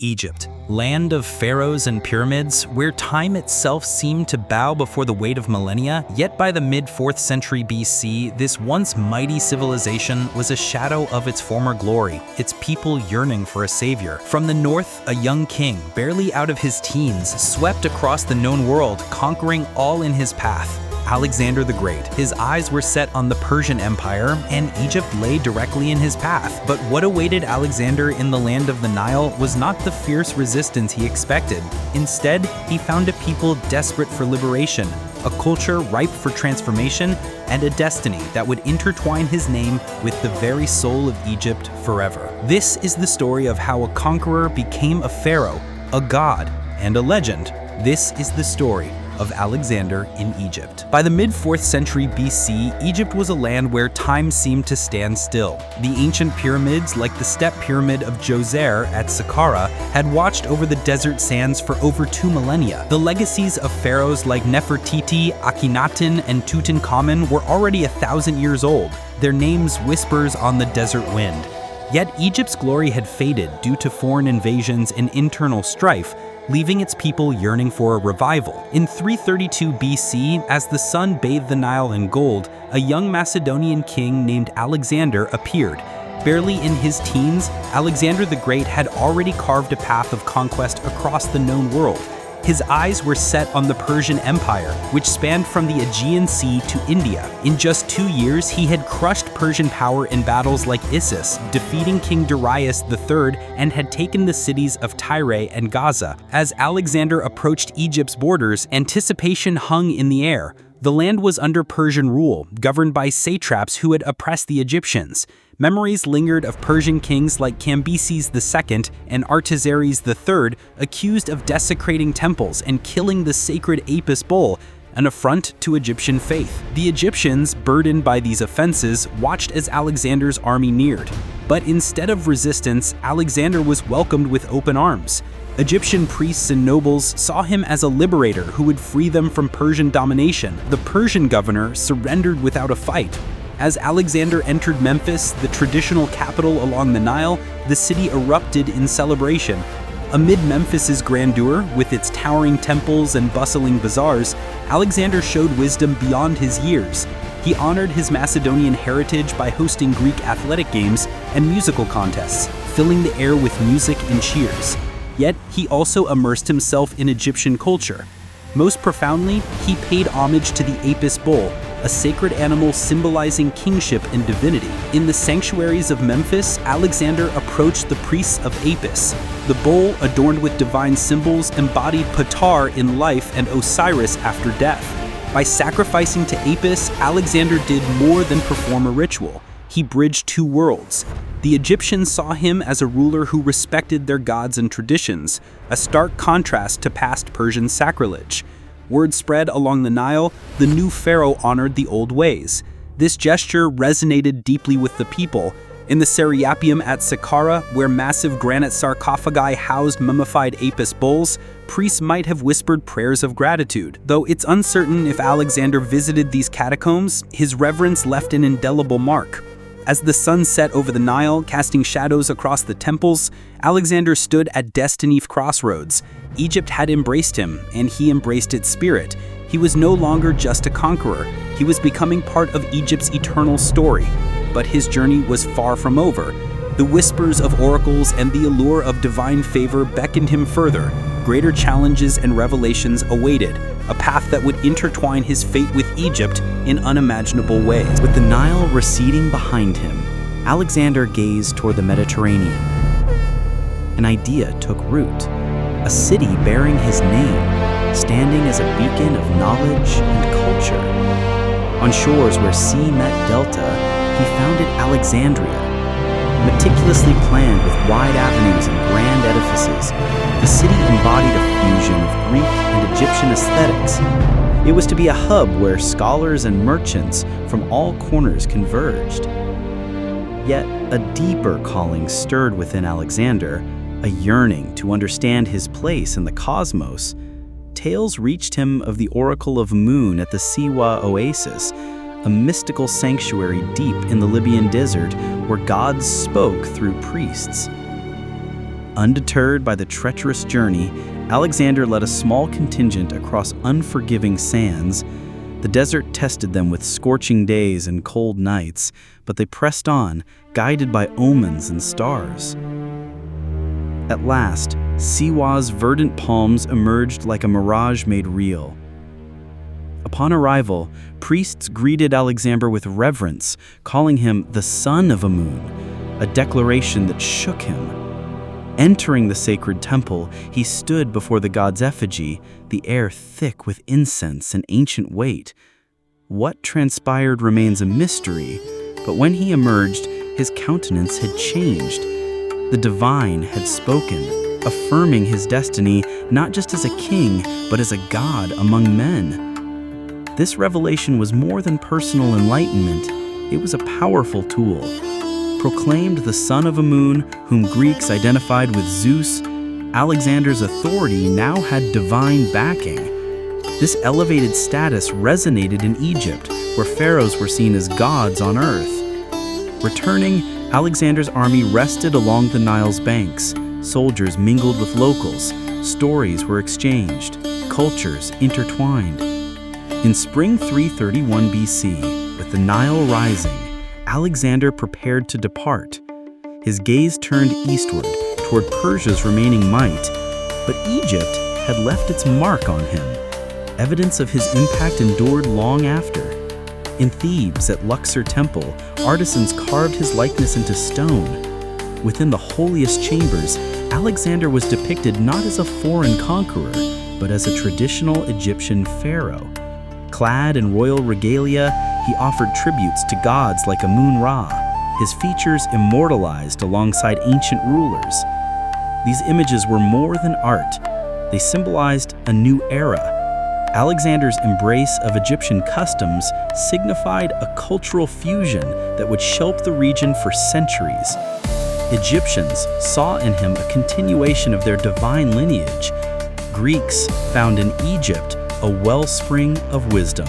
Egypt, land of pharaohs and pyramids, where time itself seemed to bow before the weight of millennia, yet by the mid-4th century BC, this once mighty civilization was a shadow of its former glory, its people yearning for a savior. From the north, a young king, barely out of his teens, swept across the known world, conquering all in his path. Alexander the Great. His eyes were set on the Persian Empire, and Egypt lay directly in his path. But what awaited Alexander in the land of the Nile was not the fierce resistance he expected. Instead, he found a people desperate for liberation, a culture ripe for transformation, and a destiny that would intertwine his name with the very soul of Egypt forever. This is the story of how a conqueror became a pharaoh, a god, and a legend. This is the story of Alexander in Egypt. By the mid-4th century BC, Egypt was a land where time seemed to stand still. The ancient pyramids, like the step pyramid of Djoser at Saqqara, had watched over the desert sands for over 2 millennia. The legacies of pharaohs like Nefertiti, Akhenaten, and Tutankhamun were already 1,000 years old, their names whispers on the desert wind. Yet Egypt's glory had faded due to foreign invasions and internal strife, leaving its people yearning for a revival. In 332 BC, as the sun bathed the Nile in gold, a young Macedonian king named Alexander appeared. Barely in his teens, Alexander the Great had already carved a path of conquest across the known world. His eyes were set on the Persian Empire, which spanned from the Aegean Sea to India. In just 2 years, he had crushed Persian power in battles like Issus, defeating King Darius III, and had taken the cities of Tyre and Gaza. As Alexander approached Egypt's borders, anticipation hung in the air. The land was under Persian rule, governed by satraps who had oppressed the Egyptians. Memories lingered of Persian kings like Cambyses II and Artaxerxes III, accused of desecrating temples and killing the sacred Apis bull, an affront to Egyptian faith. The Egyptians, burdened by these offenses, watched as Alexander's army neared. But instead of resistance, Alexander was welcomed with open arms. Egyptian priests and nobles saw him as a liberator who would free them from Persian domination. The Persian governor surrendered without a fight. As Alexander entered Memphis, the traditional capital along the Nile, the city erupted in celebration. Amid Memphis's grandeur, with its towering temples and bustling bazaars, Alexander showed wisdom beyond his years. He honored his Macedonian heritage by hosting Greek athletic games and musical contests, filling the air with music and cheers. Yet, he also immersed himself in Egyptian culture. Most profoundly, he paid homage to the Apis bull, a sacred animal symbolizing kingship and divinity. In the sanctuaries of Memphis, Alexander approached the priests of Apis. The bull, adorned with divine symbols, embodied Ptah in life and Osiris after death. By sacrificing to Apis, Alexander did more than perform a ritual. He bridged 2 worlds. The Egyptians saw him as a ruler who respected their gods and traditions, a stark contrast to past Persian sacrilege. Word spread along the Nile, the new pharaoh honored the old ways. This gesture resonated deeply with the people. In the Serapeum at Saqqara, where massive granite sarcophagi housed mummified Apis bulls, priests might have whispered prayers of gratitude. Though it's uncertain if Alexander visited these catacombs, his reverence left an indelible mark. As the sun set over the Nile, casting shadows across the temples, Alexander stood at destiny's crossroads. Egypt had embraced him, and he embraced its spirit. He was no longer just a conqueror. He was becoming part of Egypt's eternal story. But his journey was far from over. The whispers of oracles and the allure of divine favor beckoned him further. Greater challenges and revelations awaited, a path that would intertwine his fate with Egypt in unimaginable ways. With the Nile receding behind him, Alexander gazed toward the Mediterranean. An idea took root, a city bearing his name, standing as a beacon of knowledge and culture. On shores where sea met delta, he founded Alexandria. Meticulously planned with wide avenues and grand edifices, the city embodied a fusion of Greek and Egyptian aesthetics. It was to be a hub where scholars and merchants from all corners converged. Yet a deeper calling stirred within Alexander, a yearning to understand his place in the cosmos. Tales reached him of the Oracle of Moon at the Siwa Oasis, a mystical sanctuary deep in the Libyan desert where gods spoke through priests. Undeterred by the treacherous journey, Alexander led a small contingent across unforgiving sands. The desert tested them with scorching days and cold nights, but they pressed on, guided by omens and stars. At last, Siwa's verdant palms emerged like a mirage made real. Upon arrival, priests greeted Alexander with reverence, calling him the son of Amun, a declaration that shook him. Entering the sacred temple, he stood before the god's effigy, the air thick with incense and ancient weight. What transpired remains a mystery, but when he emerged, his countenance had changed. The divine had spoken, affirming his destiny not just as a king, but as a god among men. This revelation was more than personal enlightenment. It was a powerful tool. Proclaimed the son of Amun, whom Greeks identified with Zeus, Alexander's authority now had divine backing. This elevated status resonated in Egypt, where pharaohs were seen as gods on earth. Returning, Alexander's army rested along the Nile's banks. Soldiers mingled with locals. Stories were exchanged. Cultures intertwined. In spring 331 BC, with the Nile rising, Alexander prepared to depart. His gaze turned eastward, toward Persia's remaining might, but Egypt had left its mark on him. Evidence of his impact endured long after. In Thebes, at Luxor Temple, artisans carved his likeness into stone. Within the holiest chambers, Alexander was depicted not as a foreign conqueror, but as a traditional Egyptian pharaoh. Clad in royal regalia, he offered tributes to gods like Amun-Ra, his features immortalized alongside ancient rulers. These images were more than art. They symbolized a new era. Alexander's embrace of Egyptian customs signified a cultural fusion that would shape the region for centuries. Egyptians saw in him a continuation of their divine lineage. Greeks found in Egypt a wellspring of wisdom.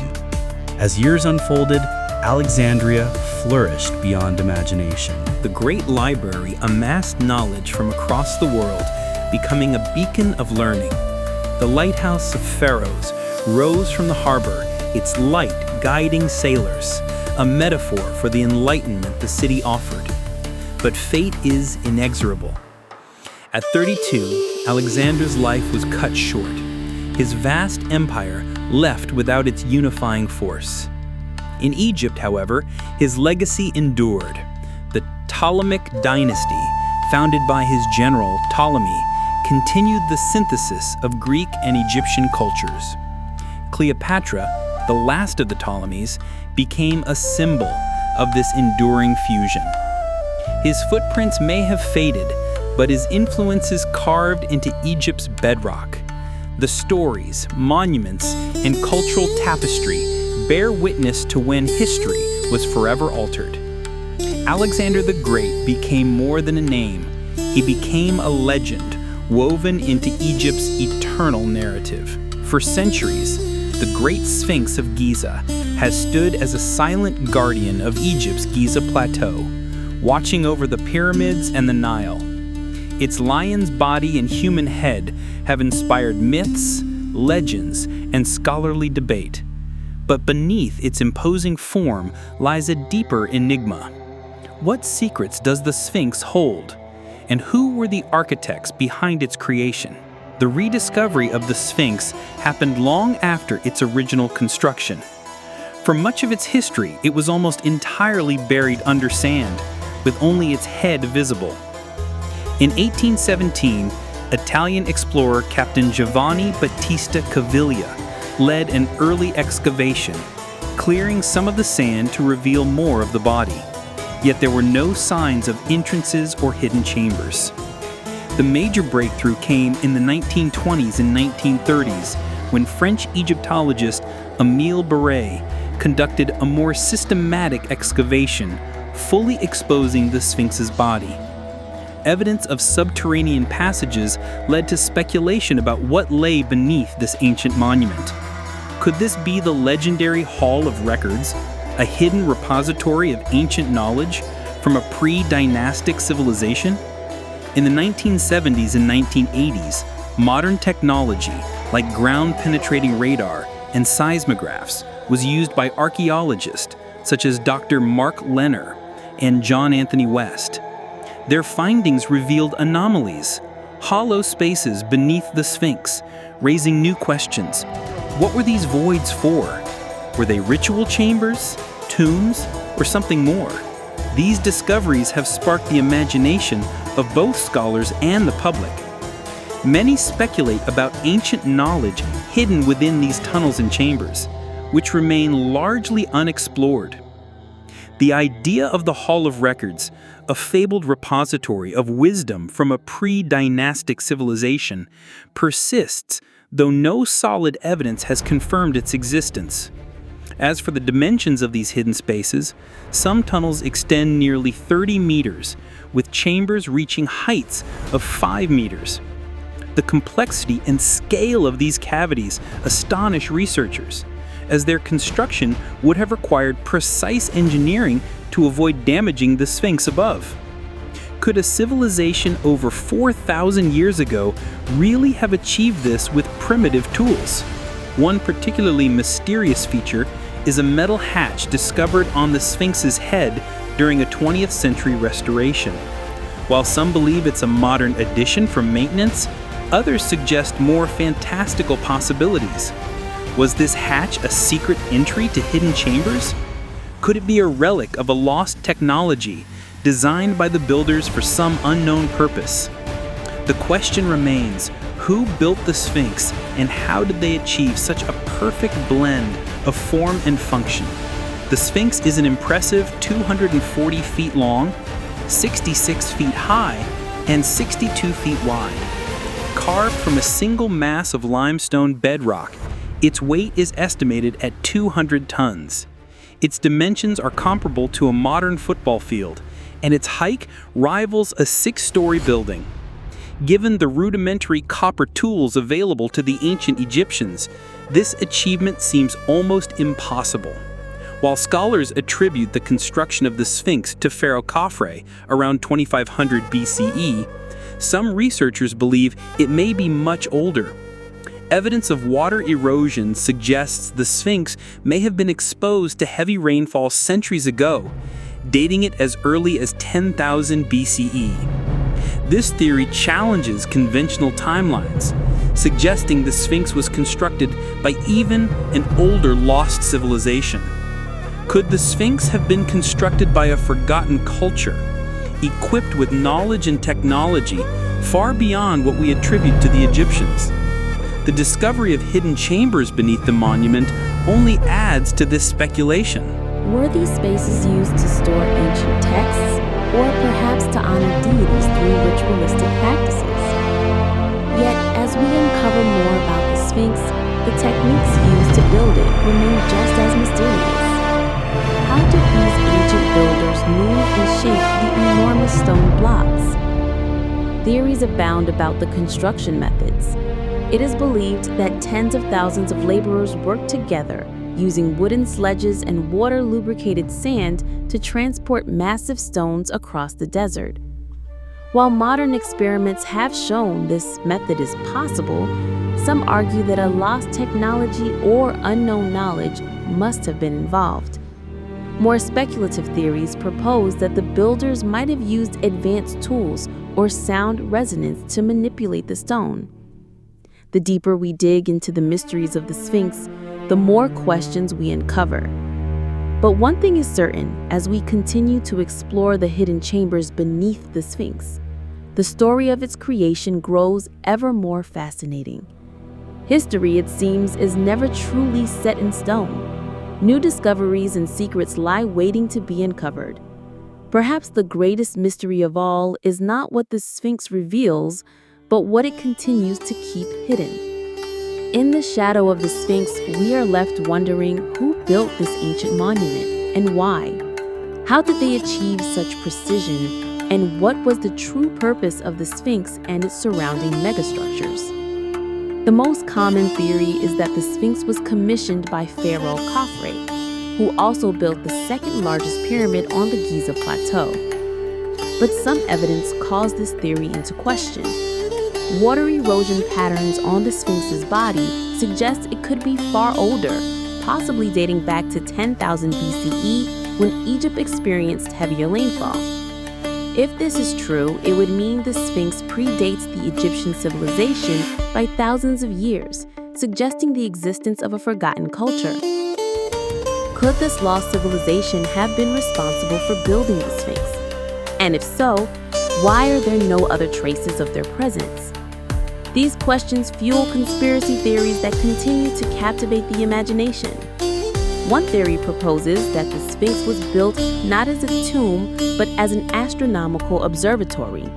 As years unfolded, Alexandria flourished beyond imagination. The great library amassed knowledge from across the world, becoming a beacon of learning. The lighthouse of pharaohs rose from the harbor, its light guiding sailors, a metaphor for the enlightenment the city offered. But fate is inexorable. At 32, Alexander's life was cut short. His vast empire left without its unifying force. In Egypt, however, his legacy endured. The Ptolemaic dynasty, founded by his general Ptolemy, continued the synthesis of Greek and Egyptian cultures. Cleopatra, the last of the Ptolemies, became a symbol of this enduring fusion. His footprints may have faded, but his influences carved into Egypt's bedrock. The stories, monuments, and cultural tapestry bear witness to when history was forever altered. Alexander the Great became more than a name. He became a legend woven into Egypt's eternal narrative. For centuries, the Great Sphinx of Giza has stood as a silent guardian of Egypt's Giza Plateau, watching over the pyramids and the Nile. Its lion's body and human head have inspired myths, legends, and scholarly debate. But beneath its imposing form lies a deeper enigma. What secrets does the Sphinx hold? And who were the architects behind its creation? The rediscovery of the Sphinx happened long after its original construction. For much of its history, it was almost entirely buried under sand, with only its head visible. In 1817, Italian explorer Captain Giovanni Battista Caviglia led an early excavation, clearing some of the sand to reveal more of the body. Yet there were no signs of entrances or hidden chambers. The major breakthrough came in the 1920s and 1930s when French Egyptologist Émile Barré conducted a more systematic excavation, fully exposing the Sphinx's body. Evidence of subterranean passages led to speculation about what lay beneath this ancient monument. Could this be the legendary Hall of Records, a hidden repository of ancient knowledge from a pre-dynastic civilization? In the 1970s and 1980s, modern technology like ground-penetrating radar and seismographs was used by archaeologists such as Dr. Mark Lenner and John Anthony West. Their findings revealed anomalies, hollow spaces beneath the Sphinx, raising new questions. What were these voids for? Were they ritual chambers, tombs, or something more? These discoveries have sparked the imagination of both scholars and the public. Many speculate about ancient knowledge hidden within these tunnels and chambers, which remain largely unexplored. The idea of the Hall of Records, a fabled repository of wisdom from a pre-dynastic civilization, persists, though no solid evidence has confirmed its existence. As for the dimensions of these hidden spaces, some tunnels extend nearly 30 meters, with chambers reaching heights of 5 meters. The complexity and scale of these cavities astonish researchers, as their construction would have required precise engineering to avoid damaging the Sphinx above. Could a civilization over 4,000 years ago really have achieved this with primitive tools? One particularly mysterious feature is a metal hatch discovered on the Sphinx's head during a 20th century restoration. While some believe it's a modern addition for maintenance, others suggest more fantastical possibilities. Was this hatch a secret entry to hidden chambers? Could it be a relic of a lost technology designed by the builders for some unknown purpose? The question remains, who built the Sphinx and how did they achieve such a perfect blend of form and function? The Sphinx is an impressive 240 feet long, 66 feet high, and 62 feet wide. Carved from a single mass of limestone bedrock, its weight is estimated at 200 tons. Its dimensions are comparable to a modern football field, and its height rivals a 6-story building. Given the rudimentary copper tools available to the ancient Egyptians, this achievement seems almost impossible. While scholars attribute the construction of the Sphinx to Pharaoh Khafre around 2500 BCE, some researchers believe it may be much older. Evidence of water erosion suggests the Sphinx may have been exposed to heavy rainfall centuries ago, dating it as early as 10,000 BCE. This theory challenges conventional timelines, suggesting the Sphinx was constructed by even an older lost civilization. Could the Sphinx have been constructed by a forgotten culture, equipped with knowledge and technology far beyond what we attribute to the Egyptians? The discovery of hidden chambers beneath the monument only adds to this speculation. Were these spaces used to store ancient texts, or perhaps to honor deities through ritualistic practices? Yet, as we uncover more about the Sphinx, the techniques used to build it remain just as mysterious. How did these ancient builders move and shape the enormous stone blocks? Theories abound about the construction methods. It is believed that tens of thousands of laborers worked together using wooden sledges and water-lubricated sand to transport massive stones across the desert. While modern experiments have shown this method is possible, some argue that a lost technology or unknown knowledge must have been involved. More speculative theories propose that the builders might have used advanced tools or sound resonance to manipulate the stone. The deeper we dig into the mysteries of the Sphinx, the more questions we uncover. But one thing is certain as we continue to explore the hidden chambers beneath the Sphinx. The story of its creation grows ever more fascinating. History, it seems, is never truly set in stone. New discoveries and secrets lie waiting to be uncovered. Perhaps the greatest mystery of all is not what the Sphinx reveals, but what it continues to keep hidden. In the shadow of the Sphinx, we are left wondering who built this ancient monument and why. How did they achieve such precision, and what was the true purpose of the Sphinx and its surrounding megastructures? The most common theory is that the Sphinx was commissioned by Pharaoh Khafre, who also built the second largest pyramid on the Giza Plateau. but some evidence calls this theory into question. Water erosion patterns on the Sphinx's body suggest it could be far older, possibly dating back to 10,000 BCE when Egypt experienced heavier rainfall. If this is true, it would mean the Sphinx predates the Egyptian civilization by thousands of years, suggesting the existence of a forgotten culture. Could this lost civilization have been responsible for building the Sphinx? And if so, why are there no other traces of their presence? These questions fuel conspiracy theories that continue to captivate the imagination. One theory proposes that the Sphinx was built not as a tomb, but as an astronomical observatory.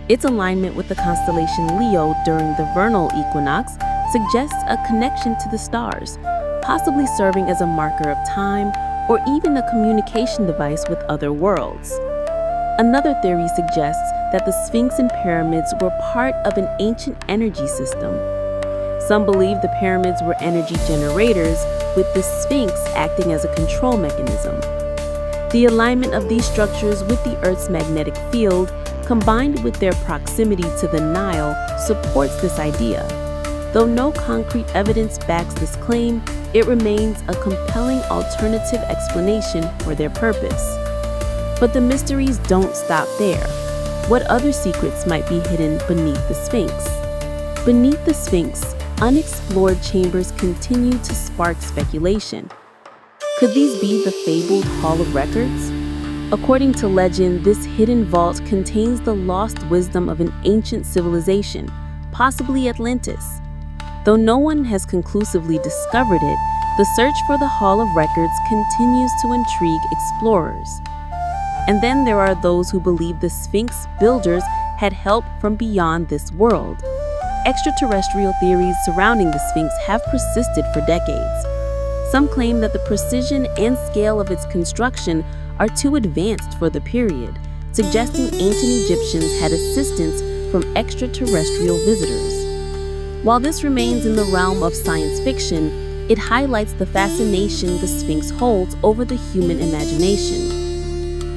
Its alignment with the constellation Leo during the vernal equinox suggests a connection to the stars, possibly serving as a marker of time or even a communication device with other worlds. Another theory suggests that the Sphinx and pyramids were part of an ancient energy system. Some believe the pyramids were energy generators, with the Sphinx acting as a control mechanism. The alignment of these structures with the Earth's magnetic field, combined with their proximity to the Nile, supports this idea. Though no concrete evidence backs this claim, it remains a compelling alternative explanation for their purpose. But the mysteries don't stop there. What other secrets might be hidden beneath the Sphinx? Beneath the Sphinx, unexplored chambers continue to spark speculation. Could these be the fabled Hall of Records? According to legend, this hidden vault contains the lost wisdom of an ancient civilization, possibly Atlantis. Though no one has conclusively discovered it, the search for the Hall of Records continues to intrigue explorers. And then there are those who believe the Sphinx builders had help from beyond this world. Extraterrestrial theories surrounding the Sphinx have persisted for decades. Some claim that the precision and scale of its construction are too advanced for the period, suggesting ancient Egyptians had assistance from extraterrestrial visitors. While this remains in the realm of science fiction, it highlights the fascination the Sphinx holds over the human imagination.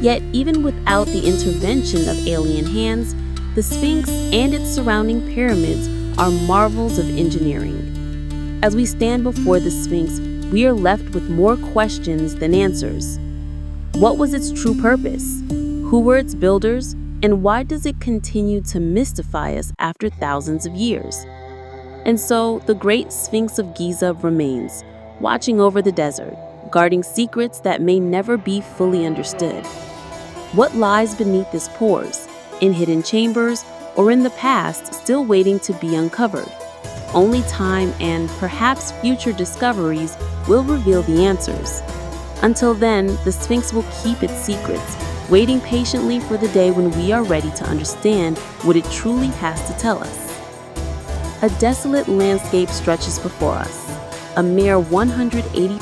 Yet, even without the intervention of alien hands, the Sphinx and its surrounding pyramids are marvels of engineering. As we stand before the Sphinx, we are left with more questions than answers. What was its true purpose? Who were its builders? And why does it continue to mystify us after thousands of years? And so, the great Sphinx of Giza remains, watching over the desert, guarding secrets that may never be fully understood. What lies beneath its pores, in hidden chambers, or in the past still waiting to be uncovered? Only time and perhaps future discoveries will reveal the answers. Until then, the Sphinx will keep its secrets, waiting patiently for the day when we are ready to understand what it truly has to tell us. A desolate landscape stretches before us, a mere 180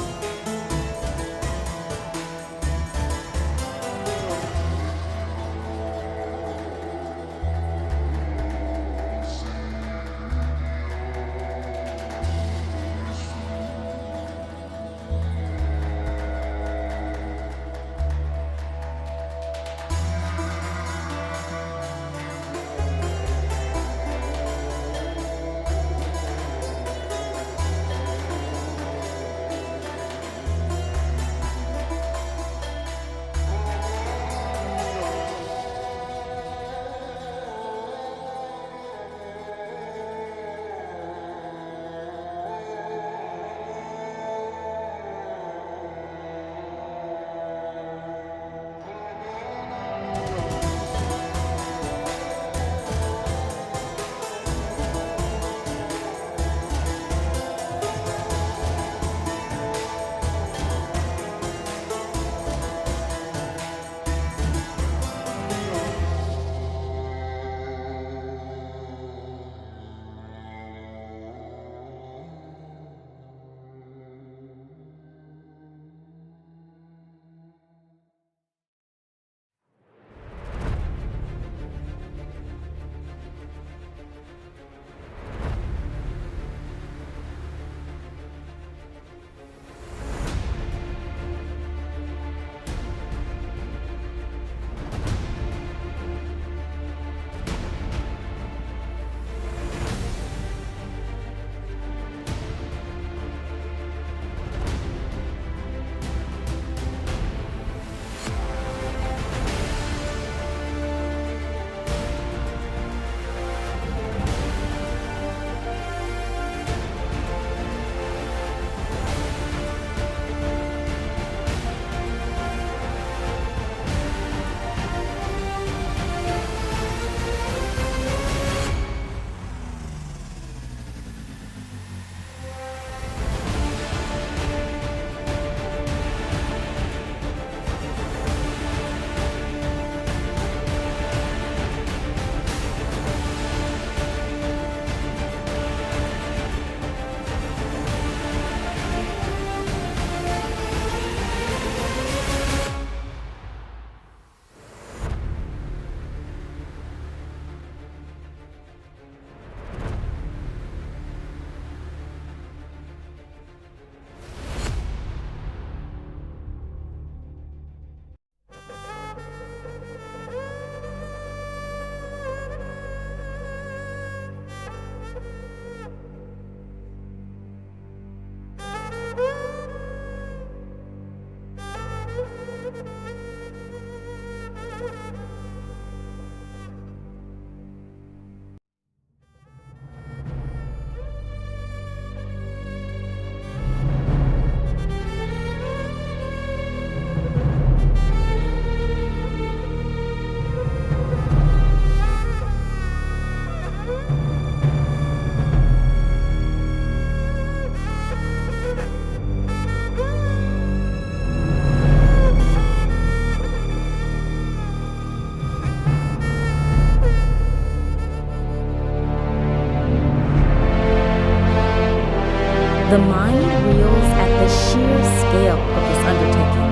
The mind reels at the sheer scale of this undertaking.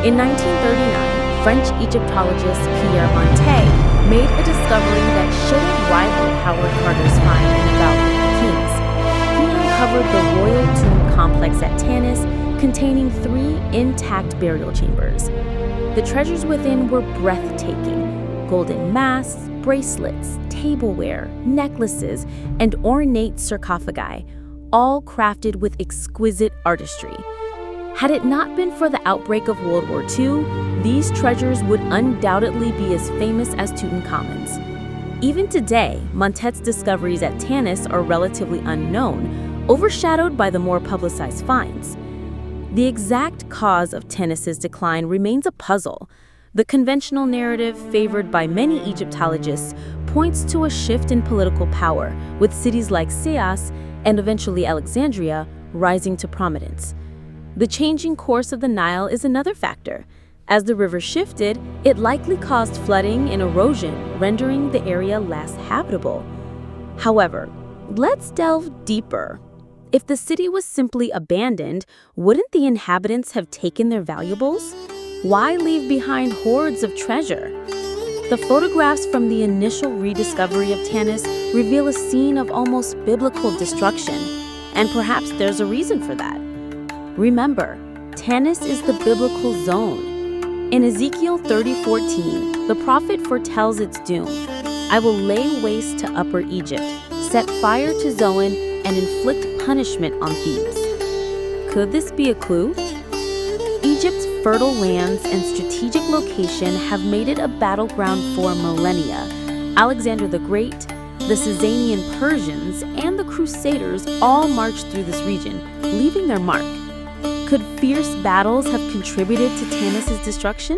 In 1939, French Egyptologist Pierre Montet made a discovery that should have rivaled Howard Carter's find in About the Kings. He uncovered the royal tomb complex at Tanis, containing 3 intact burial chambers. The treasures within were breathtaking: golden masks, bracelets, tableware, necklaces, and ornate sarcophagi, all crafted with exquisite artistry. Had it not been for the outbreak of World War II, these treasures would undoubtedly be as famous as Tutankhamun's. Even today, Montet's discoveries at Tanis are relatively unknown, overshadowed by the more publicized finds. The exact cause of Tanis's decline remains a puzzle. The conventional narrative favored by many Egyptologists points to a shift in political power, with cities like Sais and eventually Alexandria rising to prominence. The changing course of the Nile is another factor. As the river shifted, it likely caused flooding and erosion, rendering the area less habitable. However, let's delve deeper. If the city was simply abandoned, wouldn't the inhabitants have taken their valuables? Why leave behind hordes of treasure? The photographs from the initial rediscovery of Tanis reveal a scene of almost biblical destruction, and perhaps there's a reason for that. Remember, Tanis is the biblical zone. In Ezekiel 30:14, the prophet foretells its doom. I will lay waste to Upper Egypt, set fire to Zoan, and inflict punishment on Thebes. Could this be a clue? Egypt's fertile lands and strategic location have made it a battleground for millennia. Alexander the Great, the Sasanian Persians, and the Crusaders all marched through this region, leaving their mark. Could fierce battles have contributed to Tanis's destruction?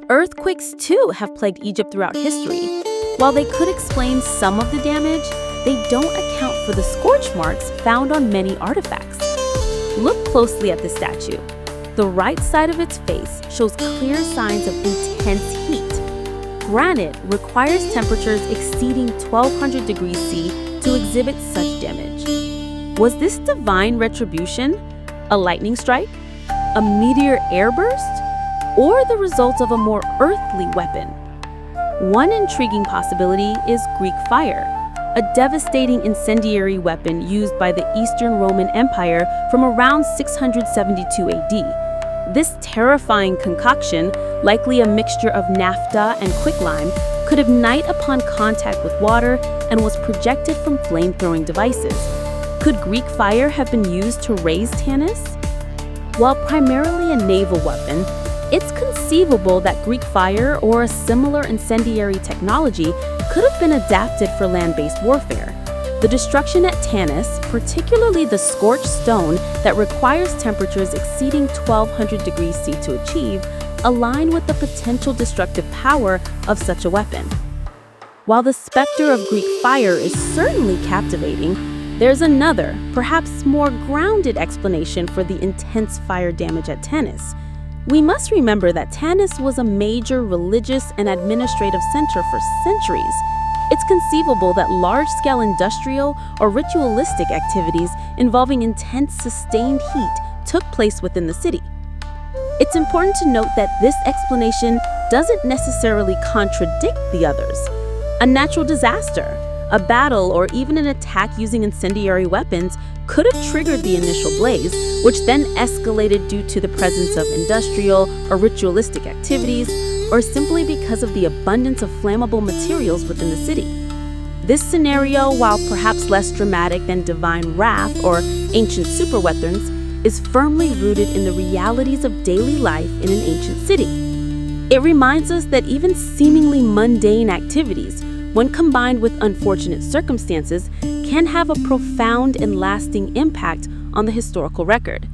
Earthquakes, too, have plagued Egypt throughout history. While they could explain some of the damage, they don't account for the scorch marks found on many artifacts. Look closely at the statue. The right side of its face shows clear signs of intense heat. Granite requires temperatures exceeding 1200 degrees C to exhibit such damage. Was this divine retribution? A lightning strike? A meteor airburst? Or the result of a more earthly weapon? One intriguing possibility is Greek fire, a devastating incendiary weapon used by the Eastern Roman Empire from around 672 AD. This terrifying concoction, likely a mixture of naphtha and quicklime, could ignite upon contact with water and was projected from flame-throwing devices. Could Greek fire have been used to raise Tanis? While primarily a naval weapon, it's conceivable that Greek fire or a similar incendiary technology could have been adapted for land-based warfare. The destruction at Tanis, particularly the scorched stone that requires temperatures exceeding 1200 degrees C to achieve, align with the potential destructive power of such a weapon. While the specter of Greek fire is certainly captivating, there's another, perhaps more grounded explanation for the intense fire damage at Tanis. We must remember that Tanis was a major religious and administrative center for centuries. It's conceivable that large-scale industrial or ritualistic activities involving intense, sustained heat took place within the city. It's important to note that this explanation doesn't necessarily contradict the others. A natural disaster, a battle, or even an attack using incendiary weapons could have triggered the initial blaze, which then escalated due to the presence of industrial or ritualistic activities, or simply because of the abundance of flammable materials within the city. This scenario, while perhaps less dramatic than divine wrath or ancient superweapons, is firmly rooted in the realities of daily life in an ancient city. It reminds us that even seemingly mundane activities, when combined with unfortunate circumstances, can have a profound and lasting impact on the historical record.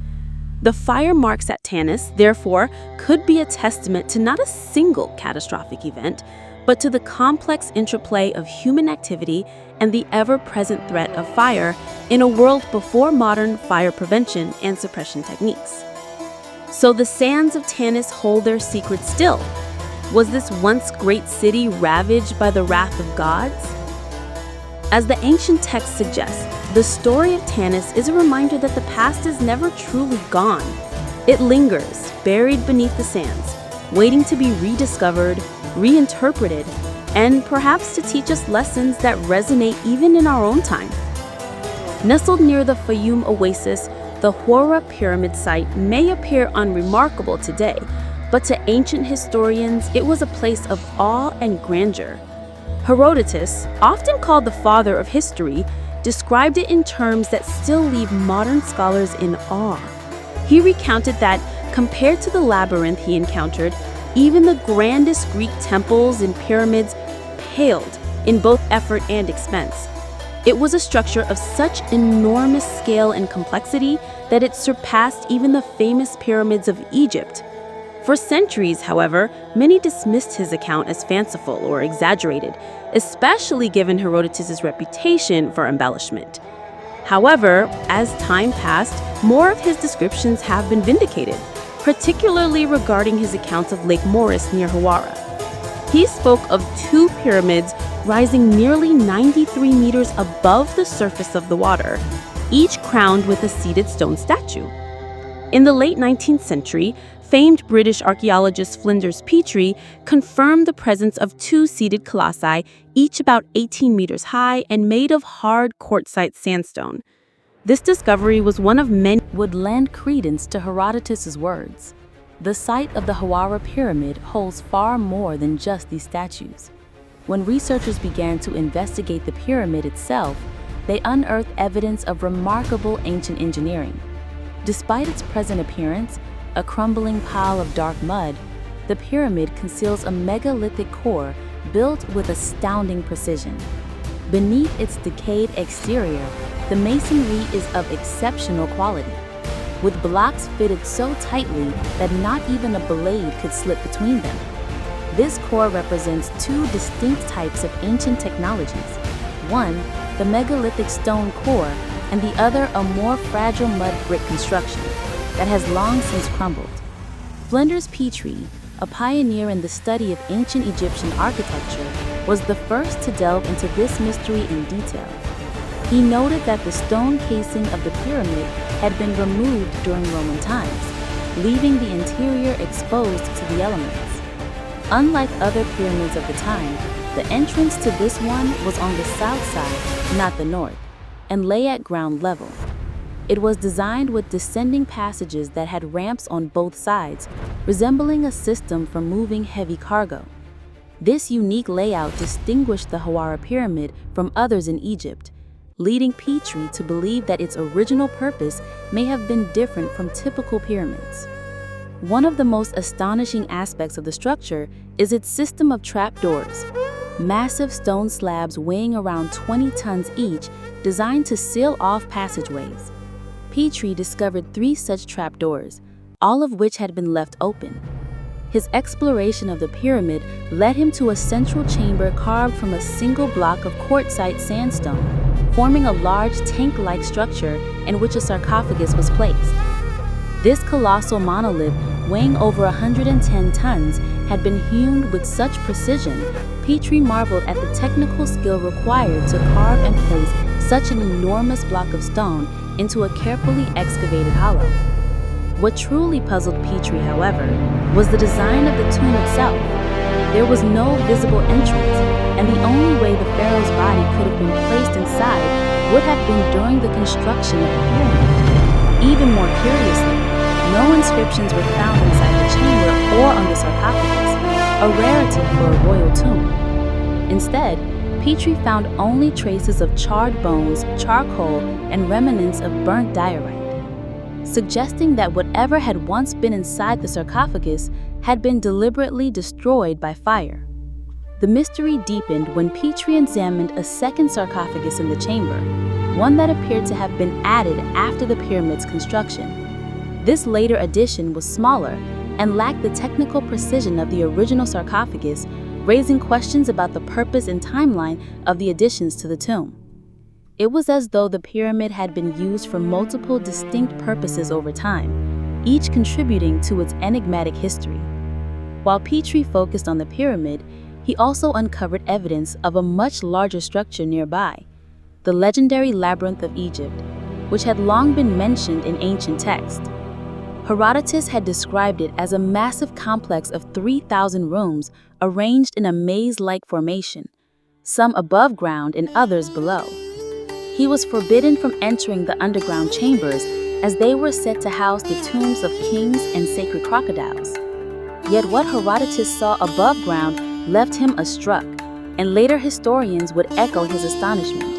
The fire marks at Tanis, therefore, could be a testament to not a single catastrophic event, but to the complex interplay of human activity and the ever-present threat of fire in a world before modern fire prevention and suppression techniques. So the sands of Tanis hold their secret still. Was this once great city ravaged by the wrath of gods? As the ancient text suggests, the story of Tanis is a reminder that the past is never truly gone. It lingers, buried beneath the sands, waiting to be rediscovered, reinterpreted, and perhaps to teach us lessons that resonate even in our own time. Nestled near the Fayum oasis, the Hora pyramid site may appear unremarkable today, but to ancient historians, it was a place of awe and grandeur. Herodotus, often called the father of history, described it in terms that still leave modern scholars in awe. He recounted that, compared to the labyrinth he encountered, even the grandest Greek temples and pyramids paled in both effort and expense. It was a structure of such enormous scale and complexity that it surpassed even the famous pyramids of Egypt. For centuries, however, many dismissed his account as fanciful or exaggerated, especially given Herodotus' reputation for embellishment. However, as time passed, more of his descriptions have been vindicated, particularly regarding his accounts of Lake Moeris near Hawara. He spoke of 2 pyramids rising nearly 93 meters above the surface of the water, each crowned with a seated stone statue. In the late 19th century, famed British archaeologist Flinders Petrie confirmed the presence of 2 seated colossi, each about 18 meters high and made of hard quartzite sandstone. This discovery was one of many would lend credence to Herodotus' words. The site of the Hawara pyramid holds far more than just these statues. When researchers began to investigate the pyramid itself, they unearthed evidence of remarkable ancient engineering. Despite its present appearance, a crumbling pile of dark mud, the pyramid conceals a megalithic core built with astounding precision. Beneath its decayed exterior, the masonry is of exceptional quality, with blocks fitted so tightly that not even a blade could slip between them. This core represents 2 distinct types of ancient technologies. One, the megalithic stone core, and the other a more fragile mud brick construction that has long since crumbled. Flinders Petrie, a pioneer in the study of ancient Egyptian architecture, was the first to delve into this mystery in detail. He noted that the stone casing of the pyramid had been removed during Roman times, leaving the interior exposed to the elements. Unlike other pyramids of the time, the entrance to this one was on the south side, not the north, and lay at ground level. It was designed with descending passages that had ramps on both sides, resembling a system for moving heavy cargo. This unique layout distinguished the Hawara pyramid from others in Egypt, leading Petrie to believe that its original purpose may have been different from typical pyramids. One of the most astonishing aspects of the structure is its system of trapdoors, massive stone slabs weighing around 20 tons each, designed to seal off passageways. Petrie discovered 3 such trapdoors, all of which had been left open. His exploration of the pyramid led him to a central chamber carved from a single block of quartzite sandstone, forming a large tank-like structure in which a sarcophagus was placed. This colossal monolith, weighing over 110 tons, had been hewn with such precision, Petrie marveled at the technical skill required to carve and place such an enormous block of stone into a carefully excavated hollow. What truly puzzled Petrie, however, was the design of the tomb itself. There was no visible entrance, and the only way the pharaoh's body could have been placed inside would have been during the construction of the pyramid. Even more curiously, no inscriptions were found inside the chamber or on the sarcophagus, a rarity for a royal tomb. Instead, Petrie found only traces of charred bones, charcoal, and remnants of burnt diorite, suggesting that whatever had once been inside the sarcophagus had been deliberately destroyed by fire. The mystery deepened when Petrie examined a second sarcophagus in the chamber, one that appeared to have been added after the pyramid's construction. This later addition was smaller and lacked the technical precision of the original sarcophagus, raising questions about the purpose and timeline of the additions to the tomb. It was as though the pyramid had been used for multiple distinct purposes over time, each contributing to its enigmatic history. While Petrie focused on the pyramid, he also uncovered evidence of a much larger structure nearby, the legendary Labyrinth of Egypt, which had long been mentioned in ancient texts. Herodotus had described it as a massive complex of 3,000 rooms arranged in a maze-like formation, some above ground and others below. He was forbidden from entering the underground chambers as they were said to house the tombs of kings and sacred crocodiles. Yet what Herodotus saw above ground left him awestruck, and later historians would echo his astonishment.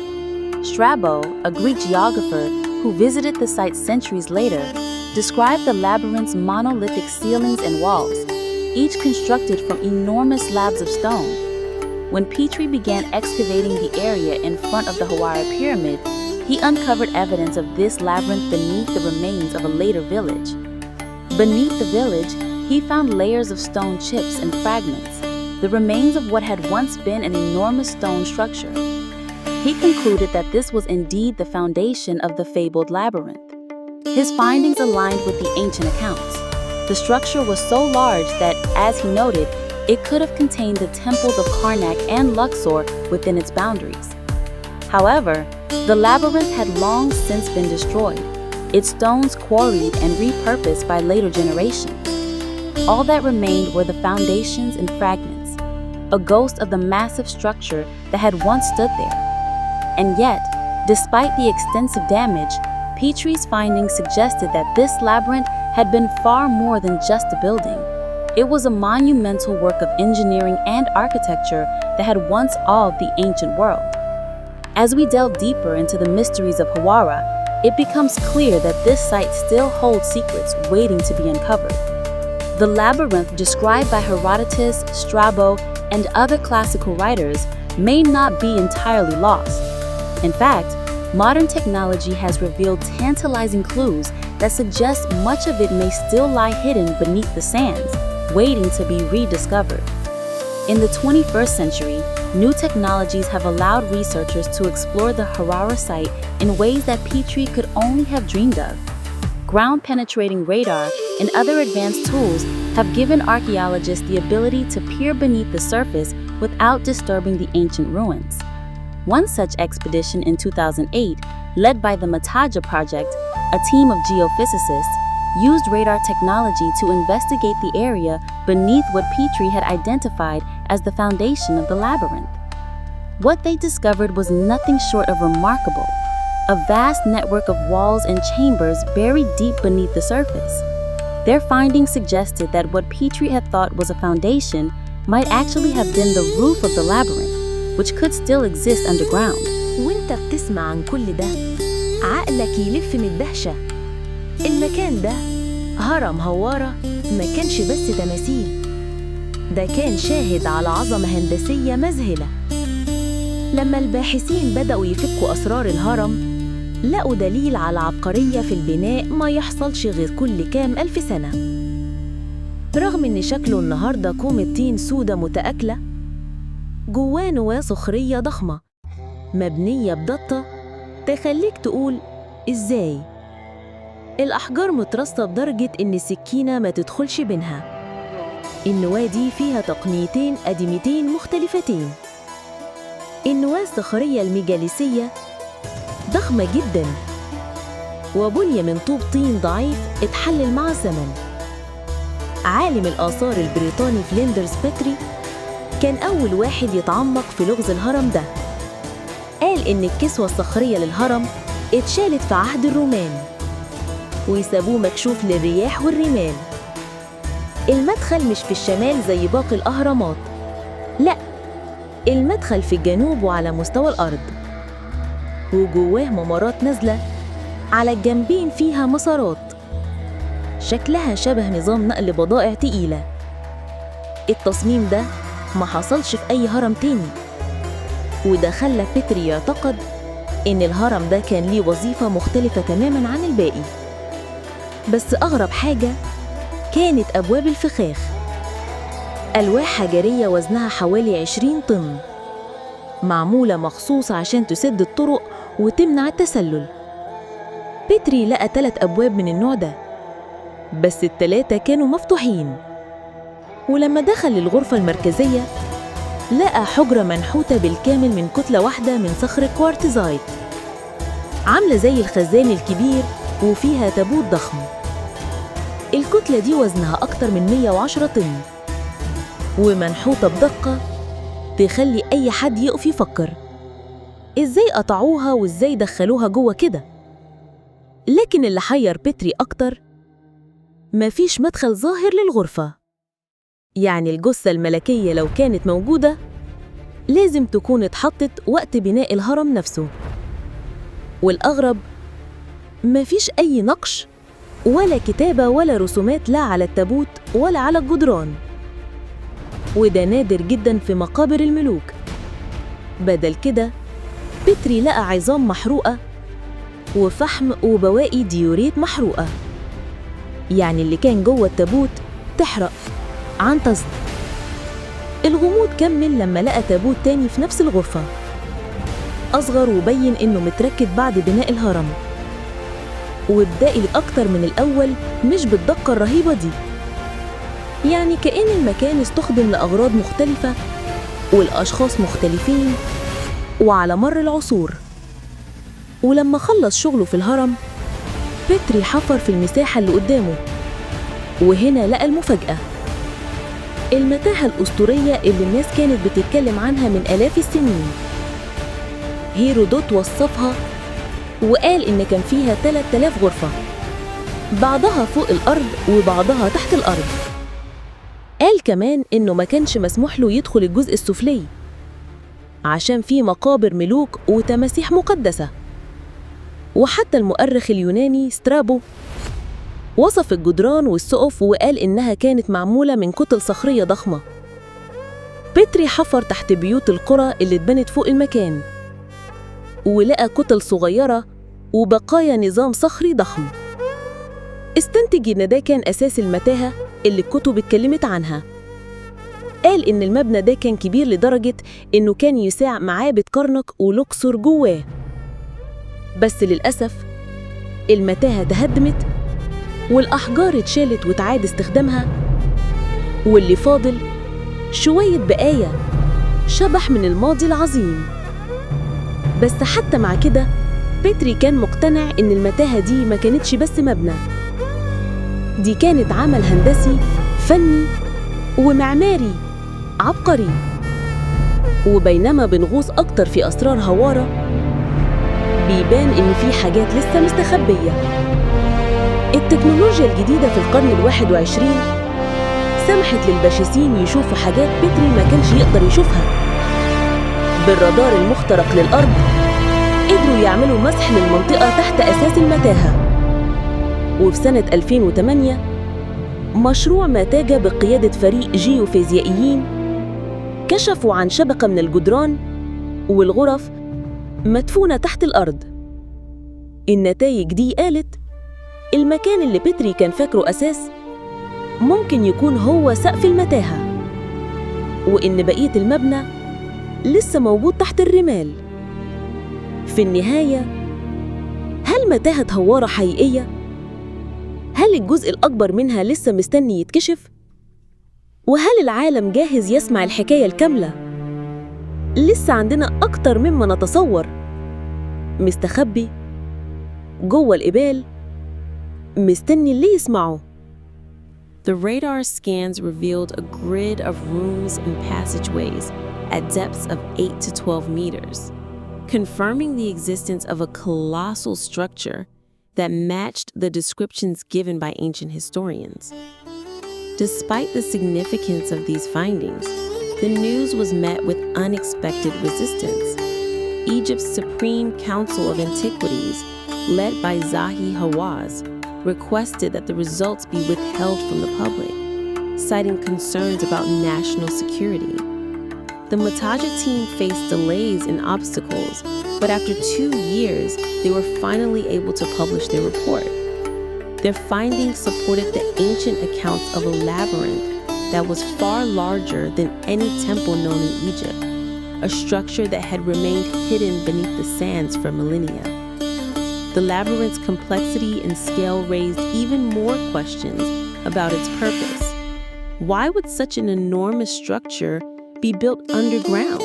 Strabo, a Greek geographer who visited the site centuries later, described the labyrinth's monolithic ceilings and walls, each constructed from enormous slabs of stone. When Petrie began excavating the area in front of the Hawara Pyramid, he uncovered evidence of this labyrinth beneath the remains of a later village. Beneath the village, he found layers of stone chips and fragments, the remains of what had once been an enormous stone structure. He concluded that this was indeed the foundation of the fabled labyrinth. His findings aligned with the ancient accounts. The structure was so large that, as he noted, it could have contained the temples of Karnak and Luxor within its boundaries. However, the labyrinth had long since been destroyed, its stones quarried and repurposed by later generations. All that remained were the foundations and fragments, a ghost of the massive structure that had once stood there. And yet, despite the extensive damage, Petrie's findings suggested that this labyrinth had been far more than just a building. It was a monumental work of engineering and architecture that had once awed the ancient world. As we delve deeper into the mysteries of Hawara, it becomes clear that this site still holds secrets waiting to be uncovered. The labyrinth described by Herodotus, Strabo, and other classical writers may not be entirely lost. In fact, modern technology has revealed tantalizing clues that suggest much of it may still lie hidden beneath the sands, waiting to be rediscovered. In the 21st century, new technologies have allowed researchers to explore the Hawara site in ways that Petrie could only have dreamed of. Ground-penetrating radar and other advanced tools have given archaeologists the ability to peer beneath the surface without disturbing the ancient ruins. One such expedition in 2008, led by the Mataja Project, a team of geophysicists, used radar technology to investigate the area beneath what Petrie had identified as the foundation of the labyrinth. What they discovered was nothing short of remarkable, a vast network of walls and chambers buried deep beneath the surface. Their findings suggested that what Petrie had thought was a foundation might actually have been the roof of the labyrinth, which could still exist underground. وانت بتسمع عن كل ده عقلك يلف من الدهشة. المكان ده هرم هوارة ما كانش بس تماثيل، ده كان شاهد على عظمة هندسية مذهلة. لما الباحثين بدأوا يفكوا أسرار الهرم لقوا دليل على عبقرية في البناء ما يحصلش غير كل كام ألف سنة. رغم إن شكله النهاردة كومة طين سودة متآكلة، جواه نواة صخرية ضخمة مبنية بضغطة تخليك تقول إزاي؟ الأحجار مترصة بدرجة إن السكينة ما تدخلش بينها. النواة دي فيها تقنيتين قديمتين مختلفتين. النواة الصخرية الميجاليسية ضخمة جداً وبنية من طوب طين ضعيف اتحلل مع الزمن. عالم الآثار البريطاني فليندرز بيتري كان أول واحد يتعمق في لغز الهرم ده. قال إن الكسوة الصخرية للهرم اتشالت في عهد الرومان ويسابوه مكشوف للرياح والرمال. المدخل مش في الشمال زي باقي الأهرامات، لأ، المدخل في الجنوب وعلى مستوى الأرض، وجواه ممرات نازلة على الجنبين فيها مسارات شكلها شبه نظام نقل بضائع تقيلة. التصميم ده ما حصلش في أي هرم تاني، وده خلى بيتري يعتقد إن الهرم ده كان ليه وظيفة مختلفة تماماً عن الباقي. بس أغرب حاجة كانت أبواب الفخاخ، ألواح حجرية وزنها حوالي 20 طن، معمولة مخصوص عشان تسد الطرق وتمنع التسلل. بيتري لقى 3 أبواب من النوع ده، بس ال3 كانوا مفتوحين. ولما دخل الغرفة المركزية لقى حجرة منحوتة بالكامل من كتلة واحدة من صخر كوارتزايت، عاملة زي الخزان الكبير وفيها تابوت ضخم. الكتلة دي وزنها أكتر من 110 طن، ومنحوتة بدقة تخلي أي حد يقف يفكر إزاي قطعوها وإزاي دخلوها جوه كده. لكن اللي حير بيتري أكتر، مفيش مدخل ظاهر للغرفة. يعني الجثة الملكية لو كانت موجودة لازم تكون اتحطت وقت بناء الهرم نفسه. والأغرب، مفيش أي نقش ولا كتابة ولا رسومات، لا على التابوت ولا على الجدران. وده نادر جداً في مقابر الملوك. بدل كده بيتري لقى عظام محروقة وفحم وبواقي ديوريت محروقة. يعني اللي كان جوه التابوت تحرق عن قصد. الغموض كمل لما لقى تابوت تاني في نفس الغرفة، أصغر وبين إنه متركب بعد بناء الهرم، وبدائي أكتر من الأول، مش بالدقة الرهيبة دي. يعني كأن المكان استخدم لأغراض مختلفة والأشخاص مختلفين وعلى مر العصور. ولما خلص شغله في الهرم، بيتري حفر في المساحة اللي قدامه، وهنا لقى المفاجأة، المتاهة الأسطورية اللي الناس كانت بتتكلم عنها من آلاف السنين. هيرودوت وصفها وقال إن كان فيها 3000 غرفة، بعضها فوق الأرض وبعضها تحت الأرض. قال كمان إنه ما كانش مسموح له يدخل الجزء السفلي عشان فيه مقابر ملوك وتماسيح مقدسة. وحتى المؤرخ اليوناني سترابو وصف الجدران والسقف وقال إنها كانت معمولة من كتل صخرية ضخمة. بيتري حفر تحت بيوت القرى اللي اتبنت فوق المكان، ولقى كتل صغيرة وبقايا نظام صخري ضخم. استنتج إن ده كان أساس المتاهة اللي الكتب اتكلمت عنها. قال إن المبنى ده كان كبير لدرجة إنه كان يساع معابد كرنك ولوكسور جواه. بس للأسف المتاهة تهدمت والأحجار اتشالت وتعاد استخدامها، واللي فاضل شوية بقايا شبح من الماضي العظيم. بس حتى مع كده بيتري كان مقتنع إن المتاهة دي ما كانتش بس مبنى، دي كانت عمل هندسي فني ومعماري عبقري. وبينما بنغوص أكتر في أسرار هوارة، بيبان إن في حاجات لسه مستخبية. التكنولوجيا الجديدة في القرن ال21 سمحت للباحثين يشوفوا حاجات بيتري ما كانش يقدر يشوفها. بالرادار المخترق للأرض قدروا يعملوا مسح للمنطقة تحت أساس المتاهة. وفي سنة 2008 مشروع ماتاجة بقيادة فريق جيوفيزيائيين كشفوا عن شبكة من الجدران والغرف مدفونة تحت الأرض. النتائج دي قالت المكان اللي بيتري كان فاكره أساس ممكن يكون هو سقف المتاهة، وإن بقية المبنى لسه موجود تحت الرمال. في النهاية، هل متاهة هوارة حقيقية؟ هل الجزء الأكبر منها لسه مستني يتكشف؟ وهل العالم جاهز يسمع الحكاية الكاملة؟ لسه عندنا أكتر مما نتصور مستخبي جوه القبال، مستني اللي يسمعه. The radar scans revealed a grid of rooms and passageways at depths of 8 to 12 meters, confirming the existence of a colossal structure that matched the descriptions given by ancient historians. Despite the significance of these findings, the news was met with unexpected resistance. Egypt's Supreme Council of Antiquities, led by Zahi Hawass, requested that the results be withheld from the public, citing concerns about national security. The Mataja team faced delays and obstacles, but after 2 years, they were finally able to publish their report. Their findings supported the ancient accounts of a labyrinth that was far larger than any temple known in Egypt, a structure that had remained hidden beneath the sands for millennia. The labyrinth's complexity and scale raised even more questions about its purpose. Why would such an enormous structure be built underground?